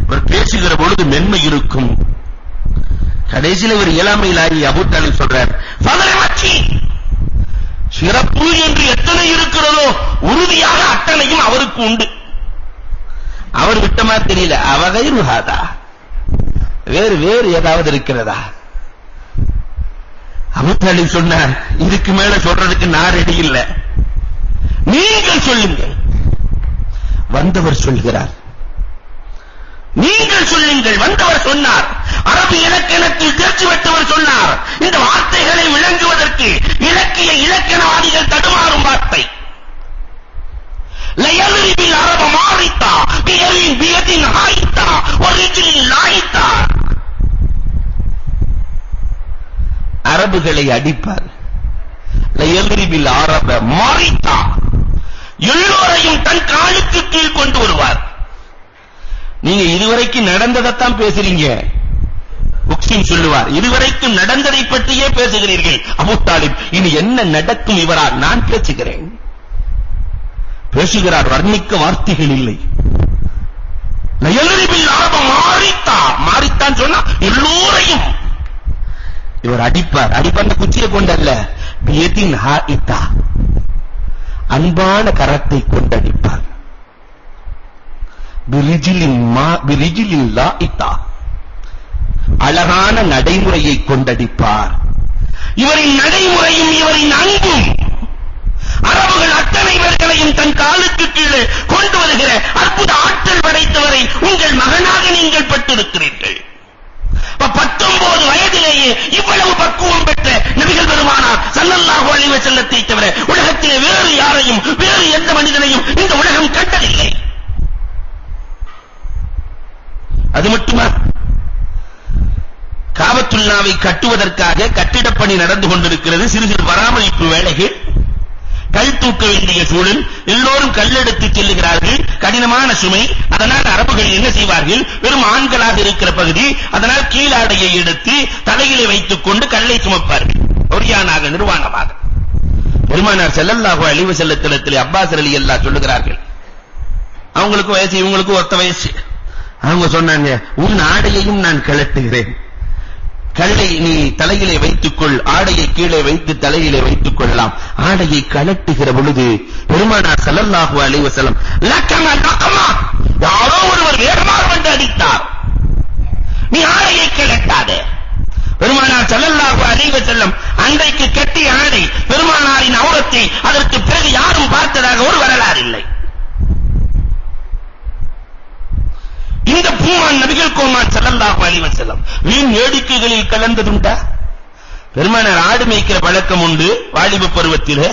இவர் பேசுகிற பொழுது மென்மை இருக்கும். கடைசியில் இவர் இயலாமையிலாகி அபூ தாலிப் சொல்றார், சிறப்பு என்று எத்தனை இருக்கிறதோ உறுதியாக அத்தனையும் அவருக்கு உண்டு. அவர் விட்டமா தெரியல. அவகைருஹாதா, வேறு ஏதாவது இருக்கிறதா? அபூ தாலிப் சொன்னார், இதுக்கு மேல சொல்றதுக்கு நான் ரெடி இல்லை, நீங்கள் சொல்லுங்கள். வந்தவர் சொல்கிறார், நீங்கள் சொல்லுங்கள். வந்தவர் சொன்னார், அரபு இலக்கணத்தில் தேர்ச்சி பெற்றவர் சொன்னார். இந்த வார்த்தைகளை விளங்குவதற்கு இலக்கிய இலக்கணவாதிகள் தடுமாறும் வார்த்தை. லயல்ரிபில் அரப மாரித்தா பியதின் ஹாயித்தா ஒரிஜினில் லாயித்தா, அரபுகளை அடிப்பார். லயல்ரிபில் அரப மாரித்தா, எல்லோரையும் தன் காலுக்கு கீழ் கொண்டு வருவார். நீங்க இதுவரைக்கும் நடந்ததைத்தான் பேசுறீங்க. முக்ஸிம் சொல்லுவார், இதுவரைக்கும் நடந்ததை பற்றியே பேசுகிறீர்கள். அபூ தாலிப் இனி என்ன நடக்கும் இவரால் நான் பேசுகிறேன். பேசுகிறார், வர்ணிக்க வார்த்தைகள் இல்லை. மாறித்தான் சொன்னா எல்லோரையும் இவர் அடிப்பார். அடிப்பார் குச்சியை கொண்டல்ல, பியதின் ஹாயிதா, அன்பான கரத்தை கொண்டடிப்பார். பிரிஜிலின் லாயிதா, அழகான நடைமுறையை கொண்டடிப்பார். இவரின் நடைமுறையும் இவரின் அன்பும் அரபுகள் அத்தனை பேர்களையும் தன் காலுக்கு கீழே கொண்டு வருகிற அற்புத ஆற்றல் படைத்தவரை உங்கள் மகனாக நீங்கள் பெற்றிருக்கிறீர்கள். 19 வயதிலேயே இவ்வளவு பக்குவம் பெற்ற நபிகள் பெருமானார் ஸல்லல்லாஹு அலைஹி வஸல்லத்தை தவிர உலகத்திலே வேறு யாரையும் வேறு எந்த மனிதனையும் இந்த உலகம் கண்டதில்லை. அது மட்டுமா, காபத்துல்லாவை கட்டுவதற்காக கட்டிடப் பணி நடந்து கொண்டிருக்கிறது. சிறு சிறு பராமரிப்பு வேலைகள், கல் தூக்க வேண்டிய சூழல், எல்லோரும் கல்லெடுத்து செல்லுகிறார்கள், கடினமான சுமை. அதனால் அரபுகள் என்ன செய்வார்கள், வெறும் ஆண்களாக இருக்கிற பகுதி, அதனால் கீழாடையை எடுத்து தலையிலே வைத்துக் கொண்டு கல்லை சுமப்பார்கள், ஒரியானாக நிர்வாணமாக. பெருமானார் ஸல்லல்லாஹு அலைஹி வஸல்லத்திலே அப்பாஸ் ரலியல்லாஹு சொல்லுகிறார்கள், அவங்களுக்கு வயசு இவங்களுக்கு ஒத்த வயசு. அவங்க சொன்னாங்க, உன் ஆடையையும் நான் கழட்டுகிறேன், கல்லை நீ தலையிலே வைத்துக்கொள், ஆடையை கீழே வைத்து தலையிலே வைத்துக் கொள்ளலாம். ஆடையை கழட்டுகிற பொழுது பெருமானார் ஸல்லல்லாஹு அலைஹி வஸல்லம் லக்கமா, யாரோ ஒருவர் வேகமாக வந்து அடித்தார், நீ ஆடையை கழட்டாதே. பெருமானார் ஸல்லல்லாஹு அலைஹி வஸல்லம் அன்றைக்கு கட்டிய ஆடை பெருமானாரின் ஔரத்தை அதற்கு பிறகு யாரும் பார்த்ததாக ஒரு வரலாறு இல்லை. இந்த பூமான் நபிகள் கோமான் ஸல்லல்லாஹு அலைஹி வஸல்லம் வீண் வேடிக்கைகளில் கலந்ததுண்டா? பெருமானார் ஆடு மேய்க்கிற பழக்கம் உண்டு. வாலிப பருவத்திலே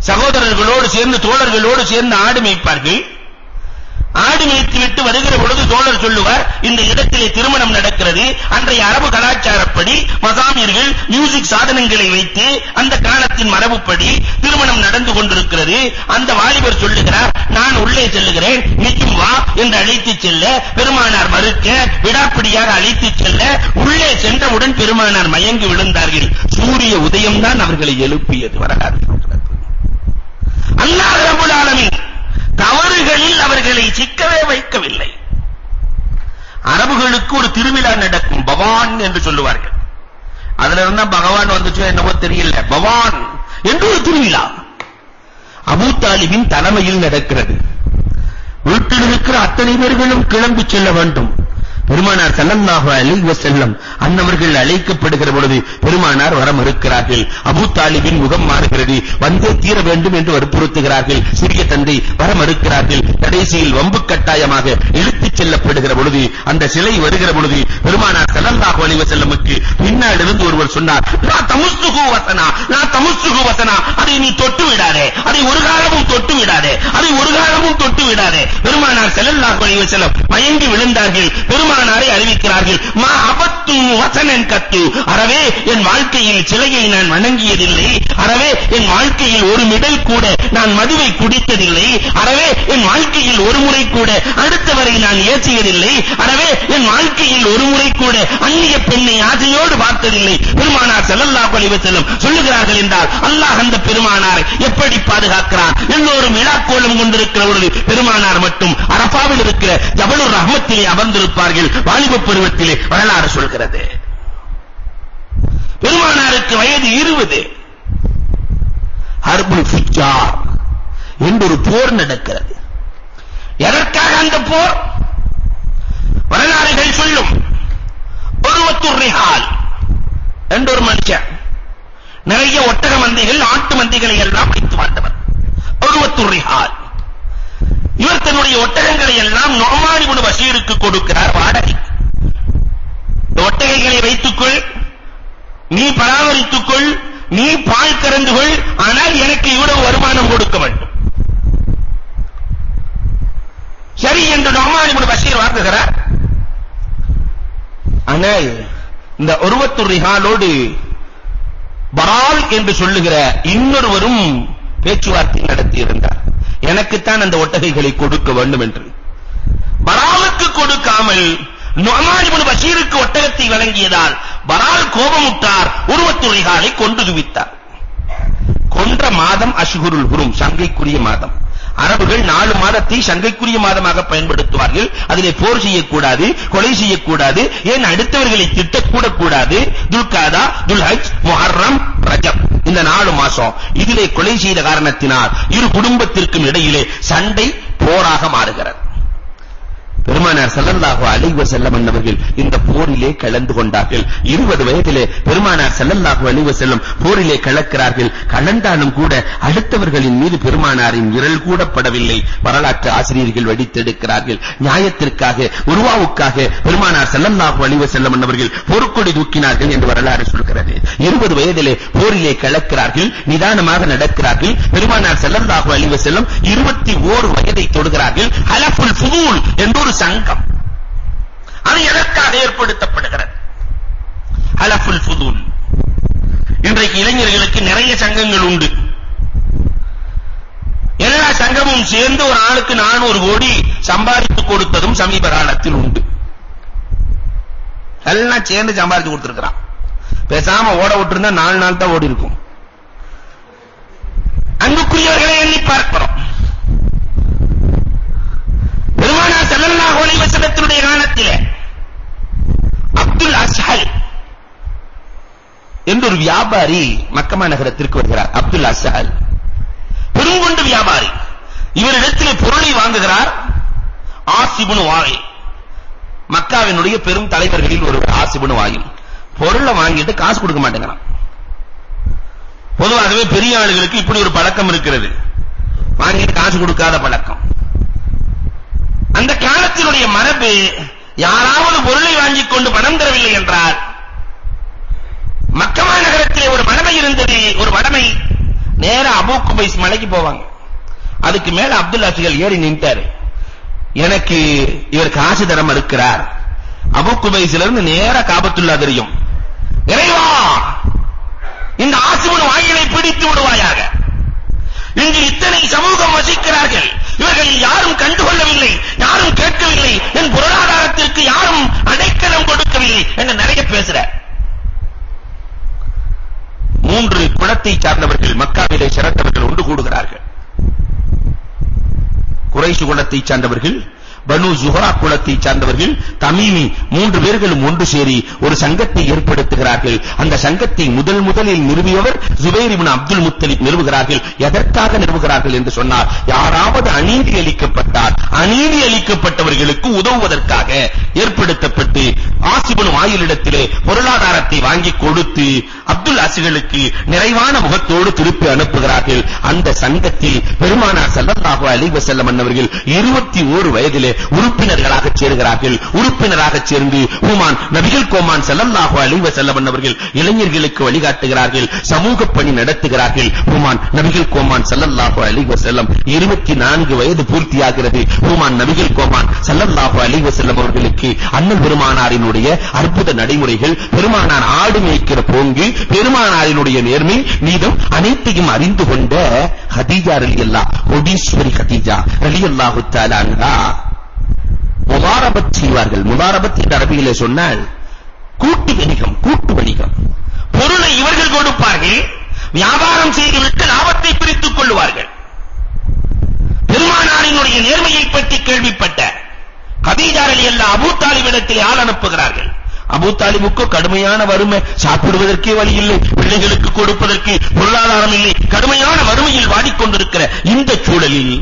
சகோதரர்களோடு சேர்ந்து தோழர்களோடு சேர்ந்து ஆடு மேய்ப்பார்கள். ஆடு மேய்த்து விட்டு வருகிற பொழுது தோழர் சொல்லுவார், இந்த இடத்திலே திருமணம் நடக்கிறது. அன்றைய அரபு கலாச்சாரப்படி மசாமீர்கள் மியூசிக் சாதனங்களை வைத்து அந்த காலத்தின் மரபுப்படி திருமணம் நடந்து கொண்டிருக்கிறது. அந்த வாலிபர் சொல்லுகிறார், நான் உள்ளே செல்லுகிறேன், நீயும் வா என்று அழைத்துச் செல்ல பெருமானார் மறுக்க விடாப்பிடியாக அழைத்துச் செல்ல உள்ளே சென்றவுடன் பெருமானார் மயங்கி விழுந்தார்கள். சூரிய உதயம்தான் அவர்களை எழுப்பியது. வரலாறு அல்லாஹ் ரப்பல் ஆலமீன் தவறுகளில் அவர்களை சிக்கவே வைக்கவில்லை. அரபுகளுக்கு ஒரு திருவிழா நடக்கும், பவான் என்று சொல்லுவார்கள். அதுல இருந்தா பகவான் வந்துச்சோ என்னவோ தெரியல, பவான் என்று ஒரு திருவிழா அபூ தாலிபின் தலைமையில் நடக்கிறது. வீட்டில் இருக்கிற அத்தனை பேர்களும் கிளம்பி செல்ல வேண்டும். பெருமானார் ஸல்லல்லாஹு அலைஹி வஸல்லம் அன்னவர்கள் அழைக்கப்படுகிற பொழுது பெருமானார் வர மறுக்கிறார்கள். அபூ தாலிபின் முகம் மாறுகிறது, வந்தே தீர வேண்டும் என்று வற்புறுத்துகிறார்கள். சிறிய தந்தை வர மறுக்கிறார்கள். கடைசியில் வம்பு கட்டாயமாக இழுத்துச் செல்லப்படுகிற பொழுது அந்த சிலை வருகிற பொழுது பெருமானார் ஸல்லல்லாஹு அலைஹி வஸல்லமுக்கு பின்னால் இருந்து ஒருவர் சொன்னார், லா தமுஸ்ஸுஹு வஸனா, லா தமுஸ்ஸுஹு வஸனா, அதை நீ தொட்டு விடாதே, அதை ஒரு காலமும் தொட்டு விடாதே, அதை ஒரு காலமும் தொட்டு விடாதே. பெருமானார் ஸல்லல்லாஹு அலைஹி வஸல்லம் மயங்கி விழுந்தார்கள். பெருமானாரை அறிவிக்கிறார்கள், மா அபத்து வஸனன் கத்து, அறவே என் வாழ்க்கையில் சிலையை நான் வணங்கியதில்லை, அறவே என் வாழ்க்கையில் ஒரு மிடல் கூட நான் மதுவை குடித்ததில்லை, அறவே என் வாழ்க்கையில் ஒரு முறை கூட அடுத்தவரை நான் ஏற்றியதில்லை, அறவே என் வாழ்க்கையில் ஒரு முறை கூட அந்நிய பெண்ணை ஆசையோடு பார்த்ததில்லை. பெருமானார் ஸல்லல்லாஹு அலைஹி வஸல்லம் சொல்லுகிறார்கள் என்றால் அல்லாஹ் அந்த பெருமானாரை எப்படி பாதுகாக்கிறார்? எல்லோரும் விழாக்கோலம் கொண்டிருக்கிற பொழுது பெருமானார் மட்டும் அரபாவில் இருக்கிற ஜபலுர் ரஹ்மத்திலே அமர்ந்திருப்பார்கள். வாலிப பருவத்திலே வரலாறு சொல்கிறது. பெருமானாருக்கு வயது 20. ஹர்புல் ஃபுஜார் என்று ஒரு போர் நடக்கிறது. எதற்காக அந்த போர்? வரலாறுகள் சொல்லும். உர்வத்துர் ரிஹால் என்ற ஒரு மனுஷன் நிறைய ஒட்டக மந்தைகள் ஆட்டு மந்தைகளை எல்லாம் வைத்து வாழ்ந்தவர். உர்வத்துர் ரிஹால் இவர் தன்னுடைய ஒட்டகங்களை எல்லாம் நுஅமான் இப்னு பஷீருக்கு கொடுக்கிறார் வாடகை. ஒட்டகைகளை வைத்துக்கொள், நீ பராமரித்துக்கொள், நீ பால் கறந்து கொள், ஆனால் எனக்கு இவ்வளவு வருமானம் கொடுக்க வேண்டும். சரி என்று நுஅமான் இப்னு பஷீர் வாங்குகிறார். ஆனால் இந்த உர்வத்துர் ரிஹாலோடு பரால் என்று சொல்லுகிற இன்னொருவரும் பேச்சுவார்த்தை நடத்தி இருந்தார். எனக்குத்தான் அந்த ஒட்டகைகளை கொடுக்க வேண்டும் என்று. பராலுக்கு கொடுக்காமல் நுஅமான் இப்னு பஷீருக்கு ஒட்டகத்தை வழங்கியதால் பரால் கோபமுற்றார், உருவத்துறைகாலை கொண்டு குவித்தார். கொன்ற மாதம் அஷ்ஹுருல் ஹுரும், சங்கைக்குரிய மாதம். அரபுகள் 4 மாதத்தை சங்கைக்குரிய மாதமாக பயன்படுத்துவார்கள். அதிலே போர் செய்யக்கூடாது, கொலை செய்யக்கூடாது, ஏன் அடுத்தவர்களை திட்டக்கூட கூடாது. துல்காதா, துல்ஹஜ், முஹர்ரம், ரஜப், இந்த 4 மாசம். இதிலே கொலை செய்த காரணத்தினால் இரு குடும்பத்திற்கும் இடையிலே சண்டை போராக மாறுகிறது. பெருமானார் ஸல்லல்லாஹு அலைஹி வஸல்லம் அவர்கள் இந்த போரிலே கலந்து கொண்டார்கள். 20 வயதிலே பெருமானார் ஸல்லல்லாஹு அலைஹி வஸல்லம் போரிலே கலக்கிறார்கள். கலந்தாலும் கூட அடுத்தவர்களின் மீது பெருமானாரின் விரல் கூட படவில்லை. வரலாற்று ஆசிரியர்கள் வடித்தெடுக்கிறார்கள். நியாயத்திற்காக, உருவாவுக்காக பெருமானார் ஸல்லல்லாஹு அலைஹி வஸல்லம் அவர்கள் போர்க்கொடி தூக்கினார்கள் என்று வரலாறு சொல்கிறது. 20 வயதிலே போரிலே கலக்கிறார்கள், நிதானமாக நடக்கிறார்கள். பெருமானார் ஸல்லல்லாஹு அலைஹி வஸல்லம் 21 வயதை தொடுகிறார்கள். ஹலஃபுல் ஃபுதூல் என்ற சங்கம், அது எதற்காக ஏற்படுத்தப்படுகிறது? ஹலஃபுல் ஃபுதூல். இன்றைக்கு இளைஞர்களுக்கு நிறைய சங்கங்கள் உண்டு. எல்லா சங்கமும் சேர்ந்து ஒரு ஆளுக்கு 400 கோடி சம்பாதித்து கொடுத்ததும் சமீப காலத்தில் உண்டு. எல்லாம் சேர்ந்து சம்பாதித்து கொடுத்திருக்கிறான். பேசாம ஓட விட்டுருந்தா 4 நாள் தான் ஓடி இருக்கும். அன்புக்குரியவர்களை எண்ணி பார்க்கிறோம். பெருமானார் ஸல்லல்லாஹு அலைஹி வஸல்லத்தினுடைய காலத்திலே அப்துல் அஸ்ஹல் என்ற ஒரு வியாபாரி மக்கமா நகரத்திற்கு வருகிறார். அப்துல் அஸ்ஹல் பெருங்கொண்டு வியாபாரி. இவரிடத்திலே பொருளை வாங்குகிறார் ஆஸ் இப்னு வாயில், மக்காவினுடைய பெரும் தலைவர்களில் ஒருவர் ஆஸ் இப்னு வாயில். பொருளை வாங்கிட்டு காசு கொடுக்க மாட்டேங்கிறான். பொதுவாகவே பெரிய ஆளுகளுக்கு இப்படி ஒரு பழக்கம் இருக்கிறது, வாங்கிட்டு காசு கொடுக்காத பழக்கம். அந்த காலத்தினுடைய மரபு, யாராவது பொருளை வாங்கிக் கொண்டு பணம் தரவில்லை என்றால், மக்கமா நகரத்திலே ஒரு மடமை இருந்தது. ஒரு மடமை நேரா அபூ குபைஸ் மலைக்கு போவாங்க. அதுக்கு மேல அப்துல் அஸ்ஹல் ஏறி நின்றாரு. எனக்கு இவர் காசு தர மறுக்கிறார். அபூ குபைஸ்ல இருந்து நேரா காபத்துல்லா தெரியும். இறைவா, இந்த ஆசிபுன் வாயிலை பிடித்து விடுவாயாக. இங்கு இத்தனை சமூகம் வசிக்கிறார்கள், இவர்கள் யாரும் கண்டுகொள்ளவில்லை, யாரும் கேட்கவில்லை, என் பொருளாதாரத்திற்கு யாரும் அடைக்கலம் கொடுக்கவில்லை என்று நிறைய பேசுறார். 3 குலத்தை சார்ந்தவர்கள், மக்காவிலே சிறந்தவர்கள் ஒன்று கூடுகிறார்கள். குறைஷ் குலத்தை சார்ந்தவர்கள், பனு ஜுஹரா குலத்தை சார்ந்தவர்கள், தமீமி, 3 பேர்களும் ஒன்று சேரி ஒரு சங்கத்தை ஏற்படுத்துகிறார்கள். அந்த சங்கத்தை முதலில் நிறுவியவர் ஜுபைர் இப்னு அப்துல் முத்தலிப் நிறுவுகிறார்கள். எதற்காக நிறுவுகிறார்கள் என்று சொன்னார், யாராவது அநீதி அளிக்கப்பட்டால் அநீதி அளிக்கப்பட்டவர்களுக்கு உதவுவதற்காக ஏற்படுத்தப்பட்டு ஆசிபுன் வாயிலிடத்திலே பொருளாதாரத்தை வாங்கி கொடுத்து அப்துல் அஸ்ஹலுக்கு நிறைவான முகத்தோடு திருப்பி அனுப்புகிறார்கள். அந்த சங்கத்தில் பெருமானார் ஸல்லல்லாஹு அலைஹி வஸல்லம் அவர்கள் 21 வயதிலே உறுப்பினர்களாக சேருகிறார்கள். உறுப்பினராக சேர்ந்து ஹுமான் நபிகள் கோமான் ஸல்லல்லாஹு அலைஹி வஸல்லம் அவர்கள் இளைஞர்களுக்கு வழிகாட்டுகிறார்கள், சமூக பணி நடத்துகிறார்கள். ஹுமான் நபிகள் கோமான் ஸல்லல்லாஹு அலைஹி வஸல்லம் 24 வயது பூர்த்தியாகிறது. ஹுமான் நபிகள் கோமான் ஸல்லல்லாஹு அலைஹி வஸல்லம் அவர்களுக்கு அண்ணல் பெருமானாரினுடைய அற்புத நடைமுறைகள், பெருமானார் ஆடு மேய்க்கிற போங்கு, பெருமானாரினுடைய நேர்மை, நீதம் அனைத்தையும் அறிந்து கொண்ட ஹதீஜா ரலியல்லாஹு, கோடீஸ்வரி ஹதீஜா ரலியல்லாஹு தஆலா அன்ஹா முதாரபத் செய்வார்கள். முதாரபத் என்ற அரபியிலே சொன்னால் கூட்டு வணிகம். பொருளை இவர்கள் கொடுப்பார்கள், வியாபாரம் செய்துவிட்டு லாபத்தை பிரித்துக் கொள்வார்கள். பெருமானாரினுடைய நேர்மையை பற்றி கேள்விப்பட்ட ஹதீஜா ரலியல்லாஹு அபூ தாலிபிடத்தில் ஆள் அனுப்புகிறார்கள். அபூ தாலிபுக்கு கடுமையான வறுமை, சாப்பிடுவதற்கே வழி இல்லை, பிள்ளைகளுக்கு கொடுப்பதற்கு பொருளாதாரம் இல்லை, கடுமையான வறுமையில் வாடிக்கொண்டிருக்கிற இந்த சூழலில்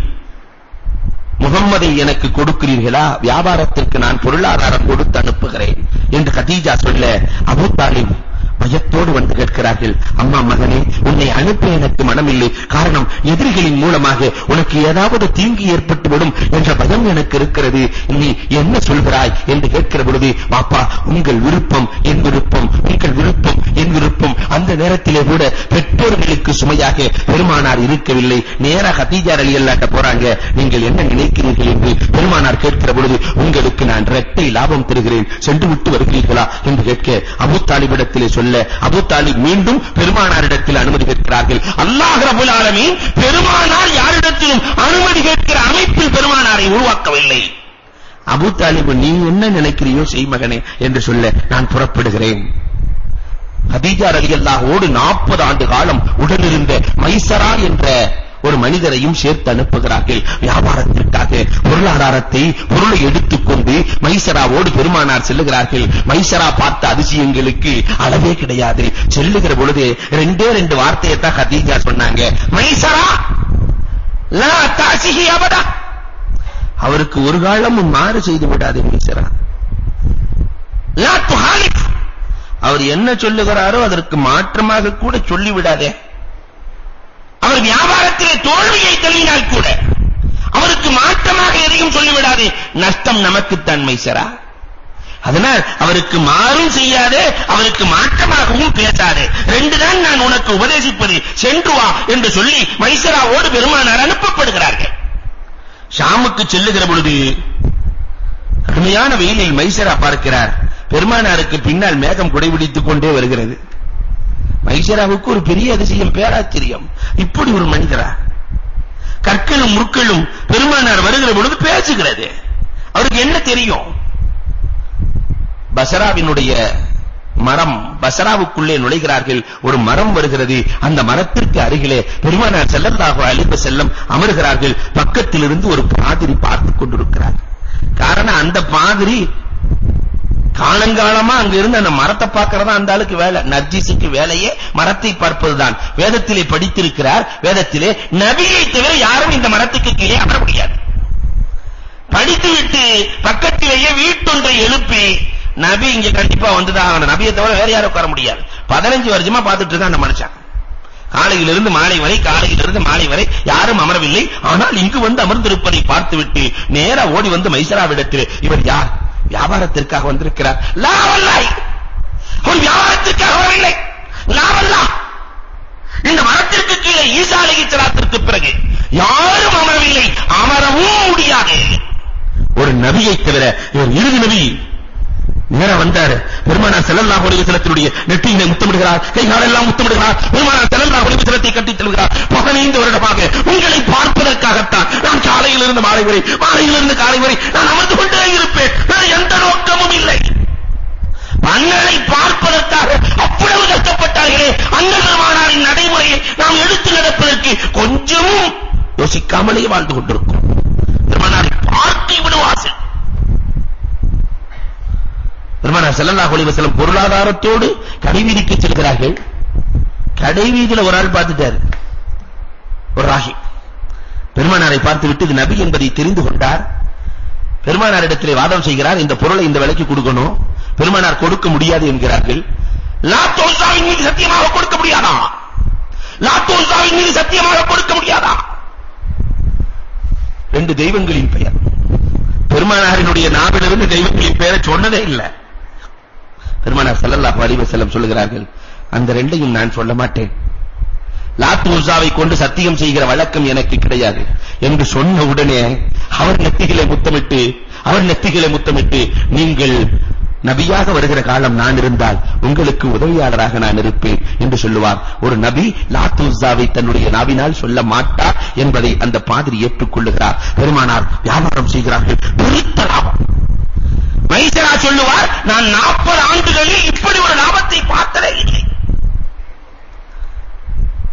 முகம்மதை எனக்கு கொடுக்கிறீர்களா, வியாபாரத்திற்கு நான் பொருளாதாரம் கொடுத்து அனுப்புகிறேன் என்று கதீஜா சொல்ல, அபூ தாலிப் பயத்தோடு வந்து கேட்கிறார்கள், அம்மா மகனே, உன்னை அனுப்ப எனக்கு மனமில்லை. காரணம், எதிரிகளின் மூலமாக உனக்கு ஏதாவது தீங்கு ஏற்பட்டுவிடும் என்ற பயம் எனக்கு இருக்கிறது. நீ என்ன சொல்கிறாய் என்று கேட்கிற பொழுது, பாப்பா, உங்கள் விருப்பம் என் விருப்பம், உங்கள் விருப்பம் என் விருப்பம். அந்த நேரத்திலே கூட பெற்றோர்களுக்கு சுமையாக பெருமானார் இருக்கவில்லை. நேரா ஹதீஜா ரலியல்லாஹு போறாங்க. நீங்கள் என்ன நினைக்கிறீர்கள் என்று பெருமானார் கேட்கிற பொழுது, உங்களுக்கு நான் இரட்டை லாபம் தருகிறேன், சென்று விட்டு வருகிறீர்களா என்று கேட்க, அபூ தாலிபிடத்திலே சொல்ல, அபூ தாலிப் மீண்டும் பெருமானாரிடத்தில் அனுமதி கேட்கிறார்கள். அல்லாஹ் ரப்பல் ஆலமீன் பெருமானார் யாரிடத்திலும் அனுமதி கேட்கிற அமைப்பில் பெருமானாரை உருவாக்கவில்லை. அபூ தாலிப் நீ என்ன நினைக்கிறியோ செய் மகனே என்று சொல்ல நான் புறப்படுகிறேன். கதீஜா ரலியல்லாஹோடு 40 ஆண்டு காலம் உடனிருந்த மைசரா என்ற ஒரு மனிதரையும் சேர்த்து அனுப்புகிறார்கள். வியாபாரத்திற்காக பொருளை எடுத்துக்கொண்டு மைசராவோடு பெருமானார் செல்லுகிறார்கள். மைசரா பார்த்த அதிசயங்களுக்கு அளவே கிடையாது. செல்லுகிற பொழுது 2 வார்த்தையை தான் கதீஜா சொன்னாங்க. மைசரா லா தாசிஹி அபதா, அவருக்கு ஒரு காலமும் மாறு செய்து விடாதே மைசரா. லா துஹாலிஃப், அவர் என்ன சொல்லுகிறாரோ அதற்கு மாற்றமாக கூட சொல்லிவிடாதே. அவர் வியாபாரத்திலே தோல்வியை தள்ளினால் கூட அவருக்கு மாற்றமாக எதையும் சொல்லிவிடாதே. நஷ்டம் நமக்குத்தான் மைசரா. அதனால் அவருக்கு மாறும் செய்யாதே, அவருக்கு மாற்றமாகவும் பேசாதே. 2 தான் நான் உனக்கு உபதேசிப்பது, சென்று வா என்று சொல்லி மைசராவோடு பெருமானார் அனுப்பப்படுகிறார்கள். ஷாமுக்கு செல்லுகிற பொழுது கடுமையான வெயிலில் மைசரா பார்க்கிறார். பெருமானாருக்கு பின்னால் மேகம் குடைபிடித்துக் கொண்டே வருகிறது. மைசராவுக்கு ஒரு பெரிய அதிசயம், பேராச்சரியம். இப்படி ஒரு மனிதரா? கற்களும் முற்களும் பெருமானார் வருகிற பொழுது பேசுகிறது. அவருக்கு என்ன தெரியும்? பஸ்ராவினுடைய மரம், பஸ்ராவுக்குள்ளே நுழைகிறார்கள். ஒரு மரம் வருகிறது. அந்த மரத்திற்கு அருகிலே பெருமானார் ஸல்லல்லாஹு அலைஹி வஸல்லம் அமர்கிறார்கள். பக்கத்திலிருந்து ஒரு பாதிரி பார்த்துக் கொண்டிருக்கிறார். காரணம், அந்த பாதிரி காலங்காலமா அங்க இருந்து அந்த மரத்தை பார்க்கறதா அந்த ஆளுக்கு வேலை. நர்ஜிஸுக்கு வேலையே மரத்தை பார்ப்பதுதான். வேதத்திலே படித்திருக்கிறார். வேதத்திலே நபியை தவிர யாரும் இந்த மரத்துக்கு கீழே அமர முடியாது. படித்துவிட்டு பக்கத்திலேயே வீட்டொன்றை எழுப்பி, நபி இங்க கண்டிப்பா வந்துதான் ஆகணும், நபியை தவிர வேற யாரும் உட்கார முடியாது. 15 வருஷமா பார்த்துட்டு இருக்கான் அந்த மனுஷன். காலையிலிருந்து மாலை வரை, காலையிலிருந்து மாலை வரை யாரும் அமரவில்லை. ஆனால் இங்கு வந்து அமர்ந்திருப்பதை பார்த்துவிட்டு நேரா ஓடி வந்து மைசராவிடத்தில், இவர் யார்? வியாபாரத்திற்காக வந்திருக்கிறார். லா வல்லாஹ், ஒரு வியாபாரத்திற்காக வரவில்லை. லா வல்லாஹ், இந்த மரத்திற்கு கீழே ஈசா அலைஹிஸ்ஸலாத்திற்கு பிறகு யாரும் அமரவில்லை, அமரவும் முடியாது. ஒரு நபியை தவிர இவர் இறுதி நபி. நேரா வந்தார். பெருமானார் ஸல்லல்லாஹு அலைஹி வஸல்லத்தினுடைய நெற்றியிலே முத்தமிடுகிறார். கைகாலெல்லாம் முத்தமிடுகிறார். பெருமானார் ஸல்லல்லாஹு அலைஹி வஸல்லத்தை கட்டித் தழுவுகிறார். 15 வருடமாக உங்களை பார்ப்பதற்காகத்தான் நான் காலையிலிருந்து மாலை வரை, மாலையிலிருந்து காலை வரை நான் அமர்ந்து கொண்டே இருப்பேன். வேறு எந்த நோக்கமும் இல்லை. அண்ணனை பார்ப்பதற்காக அவ்வளவு கஷ்டப்பட்டார்களே, அண்ணன் பெருமானாரின் நடைமுறையை நாம் எடுத்து நடப்பதற்கு கொஞ்சமும் யோசிக்காமலே வாழ்ந்து கொண்டிருக்கிறோம். பெருமானாரை பார்த்து விடுவார்கள். பெருமானார் ஸல்லல்லாஹு அலைஹி வஸல்லம் பொருளாதாரத்தோடு கடைவீதிக்கு செல்கிறார்கள். கடைவீதியில் ஒரு ஆள் பார்த்துட்டார், ஒரு ராகி. பெருமானாரை பார்த்துவிட்டு இது நபி என்பதை தெரிந்து கொண்டார். பெருமானாரிடத்திலே வாதம் செய்கிறார், இந்த பொருளை இந்த விலைக்கு கொடுக்கணும். பெருமானார் கொடுக்க முடியாது என்கிறார்கள். லாத் உஸாவின் மீது சத்தியமாக கொடுக்க முடியாதா? லாத் உஸாவின் மீது சத்தியமாக கொடுக்க முடியாதா? 2 தெய்வங்களின் பெயர். பெருமானாரினுடைய நாவிலிருந்து தெய்வங்களின் பெயரை சொன்னதே இல்லை. பெருமானார் ஸல்லல்லாஹு அலைஹி வஸல்லம் சொல்கிறார்கள், அந்த 2ஐயும் நான் சொல்ல மாட்டேன். லாத் உஸாவை கொண்டு சத்தியம் செய்கிற வழக்கம் எனக்கு கிடையாது என்று சொன்ன உடனே அவர் நெத்திகளை முத்தமிட்டு நீங்கள் நபியாக வருகிற காலம் நான் இருந்தால் உங்களுக்கு உதவியாளராக நான் இருப்பேன் என்று சொல்லுவார். ஒரு நபி லாத் உஸாவை தன்னுடைய நாவினால் சொல்ல மாட்டார் என்பதை அந்த பாதிரி ஏற்றுக்கொள்ளுகிறார். பெருமானார் வியாபாரம் செய்கிறார்கள். பெருத்த லாபம். மைசரா சொல்லுவார், நான் 40 ஆண்டுகளில் இப்படி ஒரு லாபத்தை பார்த்ததே இல்லை.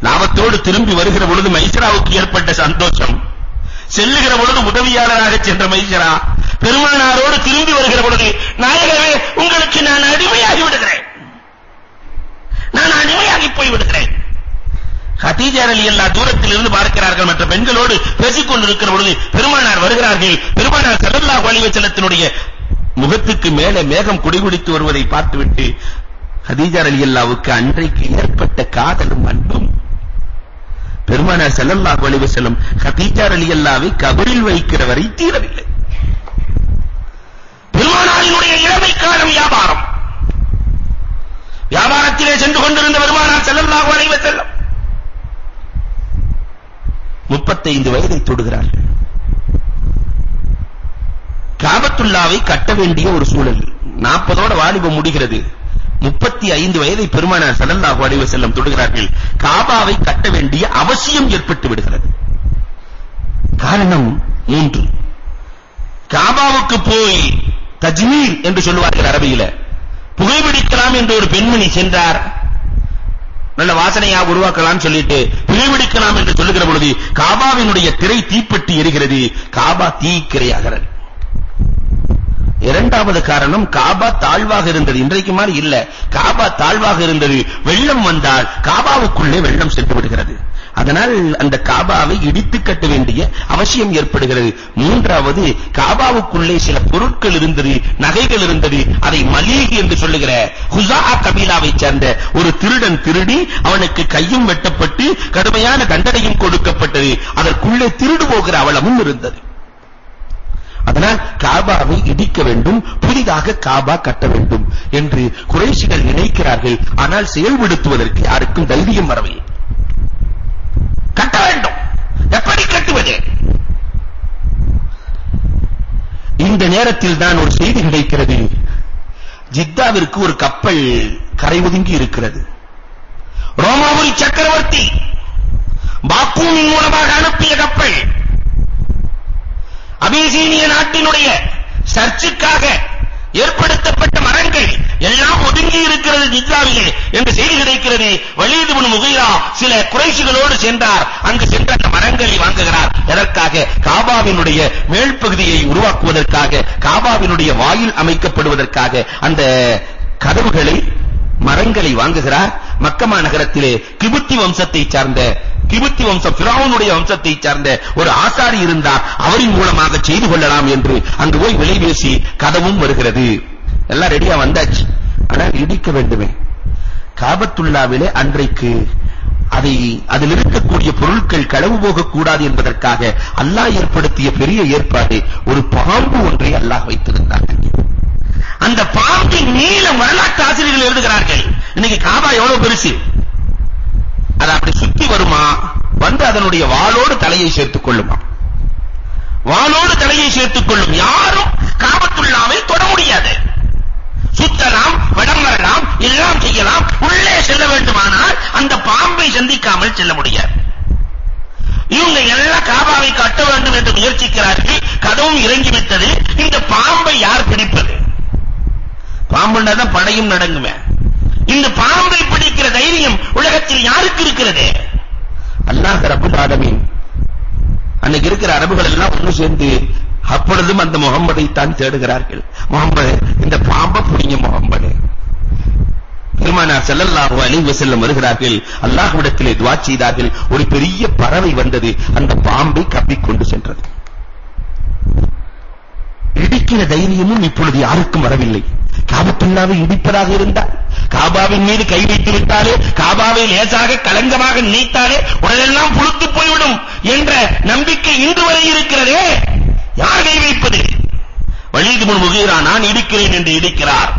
லாபத்தோடு திரும்பி வருகிற பொழுது மைசராவுக்கு ஏற்பட்ட சந்தோஷம். செல்லுகிற பொழுது உதவியாளராக சென்ற மைசரா பெருமானாரோடு திரும்பி வருகிற பொழுது, நாயகமே உங்களுக்கு நான் அடிமையாகி விடுகிறேன், நான் அடிமையாகி போய் விடுகிறேன். கதீஜா ரலியல்லாஹு தூரத்தில் இருந்து பார்க்கிறார்கள். மற்ற பெண்களோடு பேசிக் கொண்டிருக்கிற பொழுது பெருமானார் வருகிறார்கள். பெருமானார் ஸல்லல்லாஹு அலைஹி வஸல்லத்தினுடைய முகத்துக்கு மேலே மேகம் குடிகுடித்து வருவதை பார்த்துவிட்டு கதீஜா ரலியல்லாஹுவுக்கு அன்றைக்கு ஏற்பட்ட காதலும் அன்பும், பெருமானார் ஸல்லல்லாஹு அலைஹி வஸல்லம் கதீஜா ரலியல்லாஹுவை கபரில் வைக்கிற வரை தீரவில்லை. பெருமானாரினுடைய இளமை காலம் வியாபாரத்திலே சென்று கொண்டிருந்த பெருமானார் ஸல்லல்லாஹு அலைஹி வஸல்லம் 35 வயதை தொடுகிறார்கள். காபத்துல்லாவை கட்ட வேண்டிய ஒரு சூழல். 40ஓட வாலிபம் முடிகிறது. 35 வயதை பெருமானார் ஸல்லல்லாஹு அலைஹி வஸல்லம் தொடுகிறார்கள். காபாவை கட்ட வேண்டிய அவசியம் ஏற்பட்டு விடுகிறது. காரணம் 3. காபாவுக்கு போய் தஜ்மீர் என்று சொல்வார்கள் அரபியில, புகைப்பிடிக்கலாம் என்று ஒரு பெண்மணி சென்றார். நல்ல வாசனையா உருவாக்கலாம் சொல்லிட்டு புகைப்பிடிக்கலாம் என்று சொல்லுகிற பொழுது காபாவினுடைய திரை தீப்பற்றி எரிகிறது, காபா தீக்கிரையாகிறது. இரண்டாவது காரணம், காபா தாழ்வாக இருந்தது. இன்றைக்கு மாதிரி இல்ல, காபா தாழ்வாக இருந்தது. வெள்ளம் வந்தால் காபாவுக்குள்ளே வெள்ளம் சென்று விடுகிறது. அதனால் அந்த காபாவை இடித்து கட்ட வேண்டிய அவசியம் ஏற்படுகிறது. மூன்றாவது, காபாவுக்குள்ளே சில பொருட்கள் இருந்தது, நகைகள் இருந்தது. அதை மலீக் என்று சொல்லுகிற ஹுஸா கபீலாவை சேர்ந்த ஒரு திருடன் திருடி அவனுக்கு கையும் வெட்டப்பட்டு கடுமையான தண்டனையும் கொடுக்கப்பட்டது. அதற்குள்ளே திருடு போகிற அவலமும் இருந்தது. அதனால் காபாவை இடிக்க வேண்டும், புதிதாக காபா கட்ட வேண்டும் என்று குறைஷிகள் நினைக்கிறார்கள். ஆனால் செயல்படுத்துவதற்கு யாருக்கும் தைரியம் வரவில்லை. கட்ட வேண்டும், எப்படி கட்டுவது? இந்த நேரத்தில் தான் ஒரு செய்தி கிடைக்கிறது. ஜித்தாவிற்கு ஒரு கப்பல் கரை ஒதுங்கி இருக்கிறது. ரோமாபுரி சக்கரவர்த்தி பாக்கூமின் மூலமாக அனுப்பிய கப்பல் அபிசீனிய நாட்டினுடைய சர்ச்சுக்காக ஏற்படுத்தப்பட்ட மரங்கள் எல்லாம் ஒதுங்கி இருக்கிறது ஜித்தாவிலே என்று செய்தி கிடைக்கிறது. வலீத் இப்னு முகீரா சில குறைஷிகளோடு சென்றார். அங்கு சென்ற அந்த மரங்களை வாங்குகிறார். எதற்காக? காபாவினுடைய மேல் பகுதியை உருவாக்குவதற்காக, காபாவினுடைய வாயில் அமைக்கப்படுவதற்காக அந்த கதவுகளை மரங்களை வாங்குகிறார். மக்கமா நகரத்திலே கிபுத்தி வம்சத்தை சார்ந்த, கிபுத்தி வம்சம் ஃபிரௌனுடைய வம்சத்தை சார்ந்த ஒரு ஆசாரி இருந்தார். அவரின் மூலமாக செய்து கொள்ளலாம் என்று அங்கு போய் விலை பேசி கதவும் வருகிறது. எல்லாம் ரெடியா வந்தாச்சு. ஆனால் இடிக்க வேண்டுமே. காபத்துல்லாவிலே அன்றைக்கு அதில் இருக்கக்கூடிய பொருட்கள் களவு போகக்கூடாது என்பதற்காக அல்லாஹ் ஏற்படுத்திய பெரிய ஏற்பாடு, ஒரு பாம்பு ஒன்றை அல்லாஹ் வைத்திருந்தார். அந்த பாம்பின் நீளம் வரலாற்று ஆசிரியர்கள் எழுதுகிறார்கள். இன்னைக்கு காபா எவ்வளவு பெருசு, அது அப்படி சுத்தி வருமா, வந்து அதனுடைய வாளோடு தலையை சேர்த்துக் கொள்ளுமா, வாளோடு தலையை சேர்த்துக் கொள்ளும். யாரும் காபத்துல்லாவை தொட முடியாது. சுத்தலாம், வடம் வரலாம், எல்லாம் செய்யலாம். உள்ளே செல்ல வேண்டுமானால் அந்த பாம்பை சந்திக்காமல் செல்ல முடியாது. இவங்க எல்லாம் காபாவை கட்ட வேண்டும் என்று முயற்சிக்கிறார்கள். கதவும் இறங்கிவிட்டது. இந்த பாம்பை யார் பிடிப்பது? பாம்புண்டாதான் படையும் நடங்குமே. இந்த பாம்பை பிடிக்கிற தைரியம் உலகத்தில் யாருக்கு இருக்கிறது? அல்லாஹ் ரப்பல் ஆலமீன். அன்னைக்கு இருக்கிற அரபுகள் எல்லாம் ஒன்று சேர்ந்து அப்பொழுதும் அந்த முகம்மதை தான் தேடுகிறார்கள். முகம்மது, இந்த பாம்பை பிடிங்க முகம்மது. பெருமானார் ஸல்லல்லாஹு அலைஹி வஸல்லம் வருகிறார்கள். அல்லாஹ்விடத்திலே துஆ செய்தார்கள். ஒரு பெரிய பறவை வந்தது, அந்த பாம்பை கவ்விக்கொண்டு சென்றது. இடிக்கிற தைரியமும் இப்பொழுது யாருக்கும் வரவில்லை. காபத்துல்லாவை இடிப்பதாக இருந்தால், காபாவின் மீது கை வைத்து விட்டாலே, காபாவை லேசாக கலங்கமாக நினைத்தாலே உடலெல்லாம் புழுத்து போய்விடும் என்ற நம்பிக்கை இன்று வரை இருக்கிறதே. யார் கை வைப்பது? வலீத் இப்னு முகீரா நான் இடிக்கிறேன் என்று இடிக்கிறார்.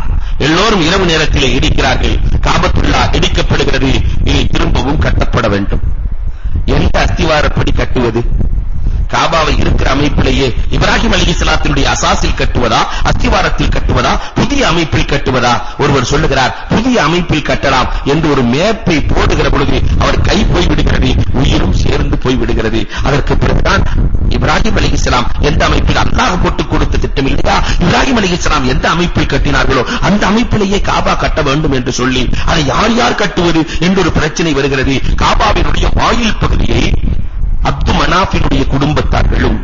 எல்லோரும் இரவு நேரத்திலே இடிக்கிறார்கள். காபத்துல்லா இடிக்கப்படுகிறது. இனி திரும்பவும் கட்டப்பட வேண்டும். எந்த அஸ்திவாரப்படி கட்டுவது? காபாவை இருக்கிற அமைப்பிலேயே இப்ராஹிம் அலைஹிஸ்ஸலாத்தினுடைய அசாஸில் கட்டுவதா, அஸ்திவாரத்தில் கட்டுவதா, புதிய அமைப்பில் கட்டுவதா? ஒருவர் சொல்லுகிறார் புதிய அமைப்பில் கட்டலாம் என்று ஒரு மேப்பை போடுகிற பொழுது அவர் கை போய் விடுகிறது, உயிரும் சேர்ந்து போய் விடுகிறது. அதற்கு பிறகுதான் இப்ராஹிம் அலைஹிஸ்ஸலாம் எந்த அமைப்பில் அல்லாஹ் போட்டுக் கொடுத்த திட்டம் இல்லையா, இப்ராஹிம் அலைஹிஸ்ஸலாம் எந்த அமைப்பில் கட்டினார்களோ அந்த அமைப்பிலேயே காபா கட்ட வேண்டும் என்று சொல்லி அதை யார் யார் கட்டுவது என்ற ஒரு பிரச்சனை வருகிறது. காபாவினுடைய வாயில் பகுதியை அப்து மனாஃபினுடைய குடும்பத்தார்களும்,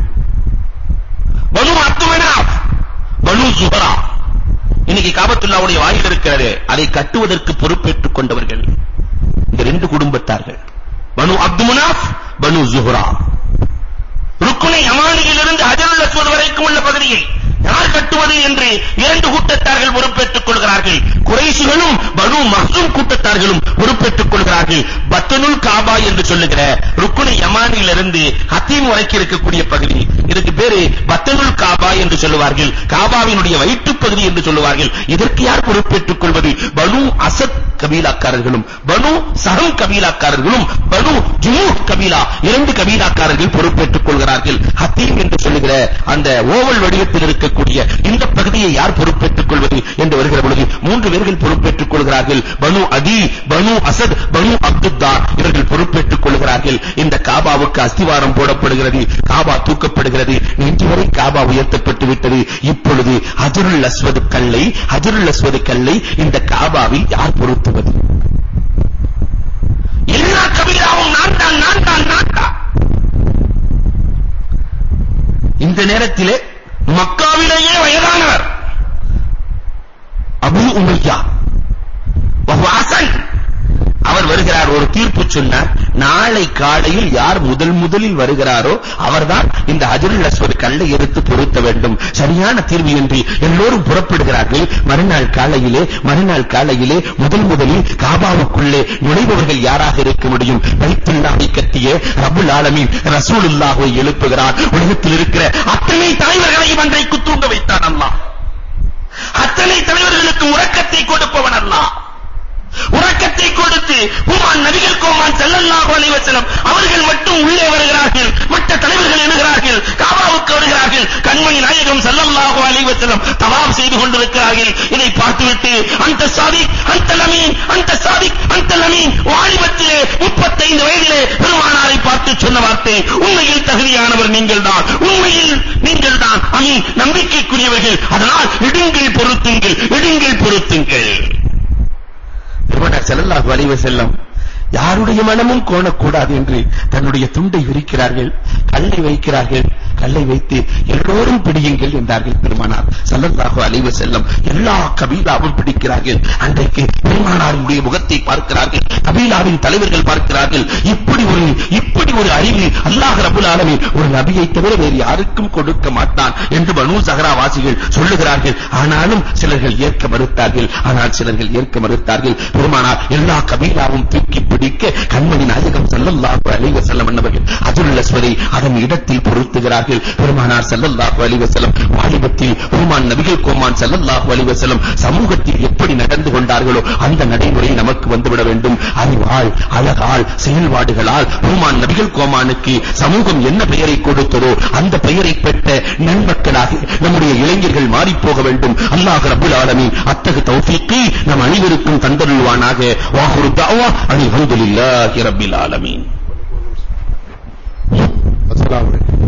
பனு அப்து மனாஃப், பனு ஜுஹரா, இன்னைக்கு காபத்துல்லாவுடைய வாயில் இருக்கிறது, அதை கட்டுவதற்கு பொறுப்பேற்றுக் கொண்டவர்கள் இந்த ரெண்டு குடும்பத்தார்கள், பனு அப்து மனாஃப், பனு ஜுஹரா. ருக்னை யமானியிலிருந்து ஹஜருல் அஸ்வத் வரைக்கும் உள்ள பகுதியை யார் கட்டுவது என்று இரண்டு கூட்டத்தார்கள் பொறுப்பேற்றுக் கொள்கிறார்கள். குறைஷிகளும் பனு மஹ்ஸூம் கூட்டத்தார்களும் பொறுப்பேற்றுக் கொள்கிறார்கள். பத்னுல் காபா என்று சொல்லுகிற ருக்னை யமானியிலிருந்து ஹத்தீம் வரைக்கும் இருக்கக்கூடிய பகுதி, இதுக்கு பேரு பத்னுல் காபா என்று சொல்லுவார்கள். காபாவினுடைய வயிற்று பகுதி என்று சொல்லுவார்கள். இதற்கு யார் பொறுப்பேற்றுக் கொள்வது? பனு அசத் கபீலாக்காரர்களும், பனு சஹம் கபீலாக்காரர்களும், பனு ஜுமூஹ் கபீலா, இரண்டு கபீலாக்காரர்கள் பொறுப்பேற்றுக் கொள்கிறார்கள். ஹத்தீம் என்று சொல்லுகிற அந்த ஓவல் வடிவத்தில் இருக்கக்கூடிய இந்த பகுதியை யார் பொறுப்பேற்றுக் கொள்வது என்று வருகிற பொழுது மூன்று பேர்கள் பொறுப்பேற்றுக் கொள்கிறார்கள். கொள்கிறார்கள். பனு அதி, பனு அசத், பனு அப்துத்தார் இவர்கள் பொறுப்பேற்றுக் கொள்கிறார்கள். இந்த காபாவுக்கு அஸ்திவாரம் போடப்படுகிறது, காபா தூக்கப்படுகிறது. இன்று வரை காபா உயர்த்தப்பட்டு விட்டது. இப்பொழுது ஹஜருல் அஸ்வது கல்லை இந்த காபாவில் யார் பொருத்துவது? எல்லா கபீலாவும் நான் தான். இந்த நேரத்திலே மக்காவிலேயே வயதானவர் அபூ உமையா வஹ்வாசன் அவர் வருகிறார். ஒரு தீர்ப்பு சொன்னார், நாளை காலையில் யார் முதலில் வருகிறாரோ அவர்தான் இந்த ஹஜருல் அஸ்வத் கல்லை எடுத்து பொருத்த வேண்டும். சரியான தீர்வு என்று எல்லோரும் புறப்படுகிறார்கள். மறுநாள் காலையிலே முதலில் காபாவுக்குள்ளே நுழைபவர்கள் யாராக இருக்க முடியும்? பைத்துல்லாஹை கட்டிய ரப்புல் ஆலமீன் ரசூலுல்லாஹை எழுப்புகிறார். உலகத்தில் இருக்கிற அத்தனை தலைவர்களையும் அன்றைக்கு தூங்க வைத்தான் அல்லாஹ். அத்தனை தலைவர்களுக்கு உறக்கத்தை கொடுப்பவன் அல்லாஹ். உறக்கத்தை கொடுத்து நபிகள் கோமான் ஸல்லல்லாஹு அலைஹி வஸல்லம் அவர்கள் மட்டும் உள்ளே வருகிறார்கள். மற்ற தலைவர்கள் எழுகிறார்கள், காபாவுக்கு வருகிறார்கள். கண்மணி நாயகம் ஸல்லல்லாஹு அலைஹி வஸல்லம் தவாப் செய்து கொண்டிருக்கிறார்கள். இதை பார்த்துவிட்டு அந்த சாதிக் வாலிபத்திலே 35 வயதிலே பெருமானாரை பார்த்து சொன்ன வார்த்தை, உண்மையில் தகுதியானவர் நீங்கள்தான், அமீன், நம்பிக்கைக்குரியவர்கள். அதனால் எடுங்கள் பொருத்துங்கள். பெருமானார் ஸல்லல்லாஹு அலைஹி வஸல்லம் யாருடைய மனமும் கோணக்கூடாது என்று தன்னுடைய துண்டை விரிக்கிறார்கள், கல்லை வைத்து எல்லோரும் பிடியுங்கள் என்றார்கள் பெருமானார் ஸல்லல்லாஹு அலைஹி வஸல்லம். எல்லா கபீலாவும் பிடிக்கிறார்கள். அன்றைக்கு பெருமானாருடைய முகத்தை பார்க்கிறார்கள், கபீலாவின் தலைவர்கள் பார்க்கிறார்கள். இப்படி ஒரு அறிவு அல்லாஹ் ரப்பல் ஆலமீன் ஒரு நபியை தவிர வேறு யாருக்கும் கொடுக்க மாட்டான் என்று பனூ ஸஹ்ரா வாசிகள் சொல்லுகிறார்கள். ஆனாலும் சிலர்கள் ஏற்க மறுத்தார்கள். பெருமானார் எல்லா கபீலாவும் தூக்கி பிடிக்க கண்மணி நாயகம் ஸல்லல்லாஹு அலைஹி வஸல்லம் அவர்கள் ஹஜருல் அஸ்வதை அதன் இடத்தில் பொருத்துகிறார்கள். பெருமானார் ஸல்லல்லாஹு அலைஹி வஸல்லம் வாலிபத்தில் நபிகள் கோமான் ஸல்லல்லாஹு அலைஹி வஸல்லம் சமூகத்தில் எப்படி நடந்து கொண்டார்களோ அந்த நடைமுறை நமக்கு வந்துவிட வேண்டும். அறிவால், அழகால், செயல்பாடுகளால் நபிகள் கோமானுக்கு சமூகம் என்ன பெயரை கொடுத்ததோ அந்த பெயரை பெற்ற நன்மக்களாக நம்முடைய இளைஞர்கள் மாறி போக வேண்டும். அல்லாஹ் ரப்பல் ஆலமீன் அத்தகு தௌஃபீக்கை நம் அனைவருக்கும் தந்தருள்வானாக. வாஹிரு தஅவா அல்ஹம்துலில்லாஹி ரப்பில் ஆலமீன். அஸ்ஸலாமு அலைக்கும்.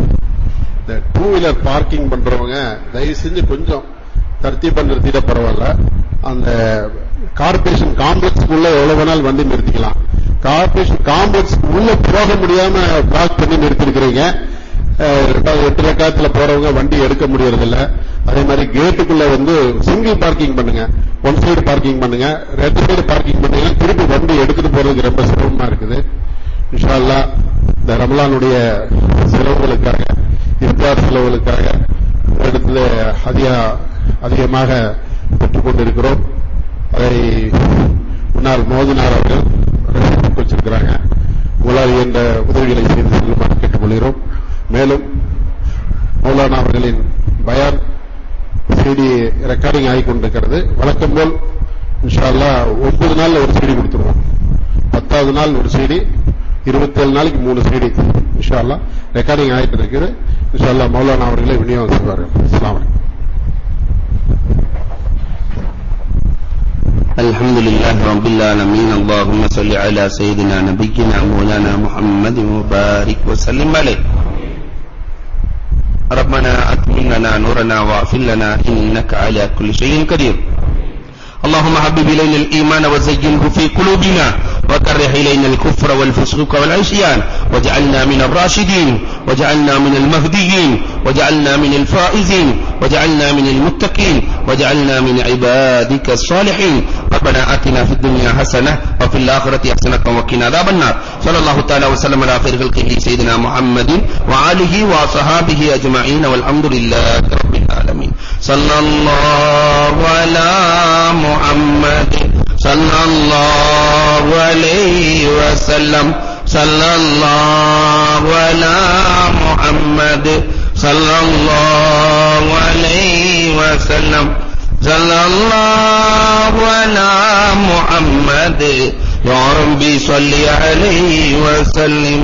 இந்த 2 வீலர் பார்க்கிங் பண்றவங்க தயவு செஞ்சு கொஞ்சம் தர்த்தீபா நிறுத்திட பரவாயில்ல. அந்த கார்ப்பரேஷன் காம்ப்ளெக்ஸ் உள்ள எவ்வளவு வேணாலும் வண்டி நிறுத்திக்கலாம். கார்ப்பரேஷன் காம்ப்ளெக்ஸ் உள்ள போக முடியாம பிளாக் பண்ணி நிறுத்திருக்கிறீங்க. 8 ரக்காத்துல போறவங்க வண்டி எடுக்க முடியறதில்ல. அதே மாதிரி கேட்டுக்குள்ள சிங்கிள் பார்க்கிங் பண்ணுங்க, 1 சைடு பார்க்கிங் பண்ணுங்க, 2 சைடு பார்க்கிங் பண்ணுங்க. திருப்பி வண்டி எடுத்துட்டு போறதுக்கு ரொம்ப சிரமமா இருக்குது. இன்ஷா அல்லாஹ் இந்த ரமலானுடைய செலவுகளுக்காக, இஃப்தார் செலவுகளுக்காக இடத்துல அதிகமாக பெற்றுக் கொண்டிருக்கிறோம். அதை முன்னாள் மோதினார் அவர்கள் வச்சிருக்கிறாங்க. உங்களால் என்ற உதவிகளை செய்து செல்லுமாறு கேட்டுக்கொள்கிறோம். மேலும் மௌலானா அவர்களின் பயான் சிடி ரெக்கார்டிங் ஆகிக் கொண்டிருக்கிறது. வழக்கம் போல் இன்ஷா அல்லாஹ் 9 நாள்ல ஒரு சிடி கொடுத்துருவோம். 10வது நாள் ஒரு சிடி, 27 நாளைக்கு 3 சிடி இன்ஷா அல்லாஹ் ரெக்கார்டிங் ஆகிட்டு இருக்குது. இன்ஷா அல்லாஹ் மௌலானா அவர்களை விநியோகம் செய்வார்கள். அஸ்ஸலாமு அலைக்கும். الحمد لله رب العالمين. اللهم صل على سيدنا نبينا مولانا محمد وبارك وسلم عليه. ربنا أتمم لنا نورنا واغفر لنا إنك على كل شيء قدير. اللهم حبب إلينا الإيمان وزينه في قلوبنا وكره إلينا الكفر والفسوق والعصيان واجعلنا من الراشدين واجعلنا من المهديين واجعلنا من الفائزين واجعلنا من المتقين واجعلنا من عبادك الصالحين. ربنا آتنا في الدنيا حسنة وفي الآخرة حسنة وقنا عذاب النار. صلى الله تعالى وسلم على خير خلقه سيدنا محمد وآله وصحابه أجمعين والحمد لله رب العالمين. صلى الله على محمد صلى الله عليه وسلم. صلى الله على محمد صلى الله عليه وسلم. صلى الله على محمد يا ربي صل عليه وسلم.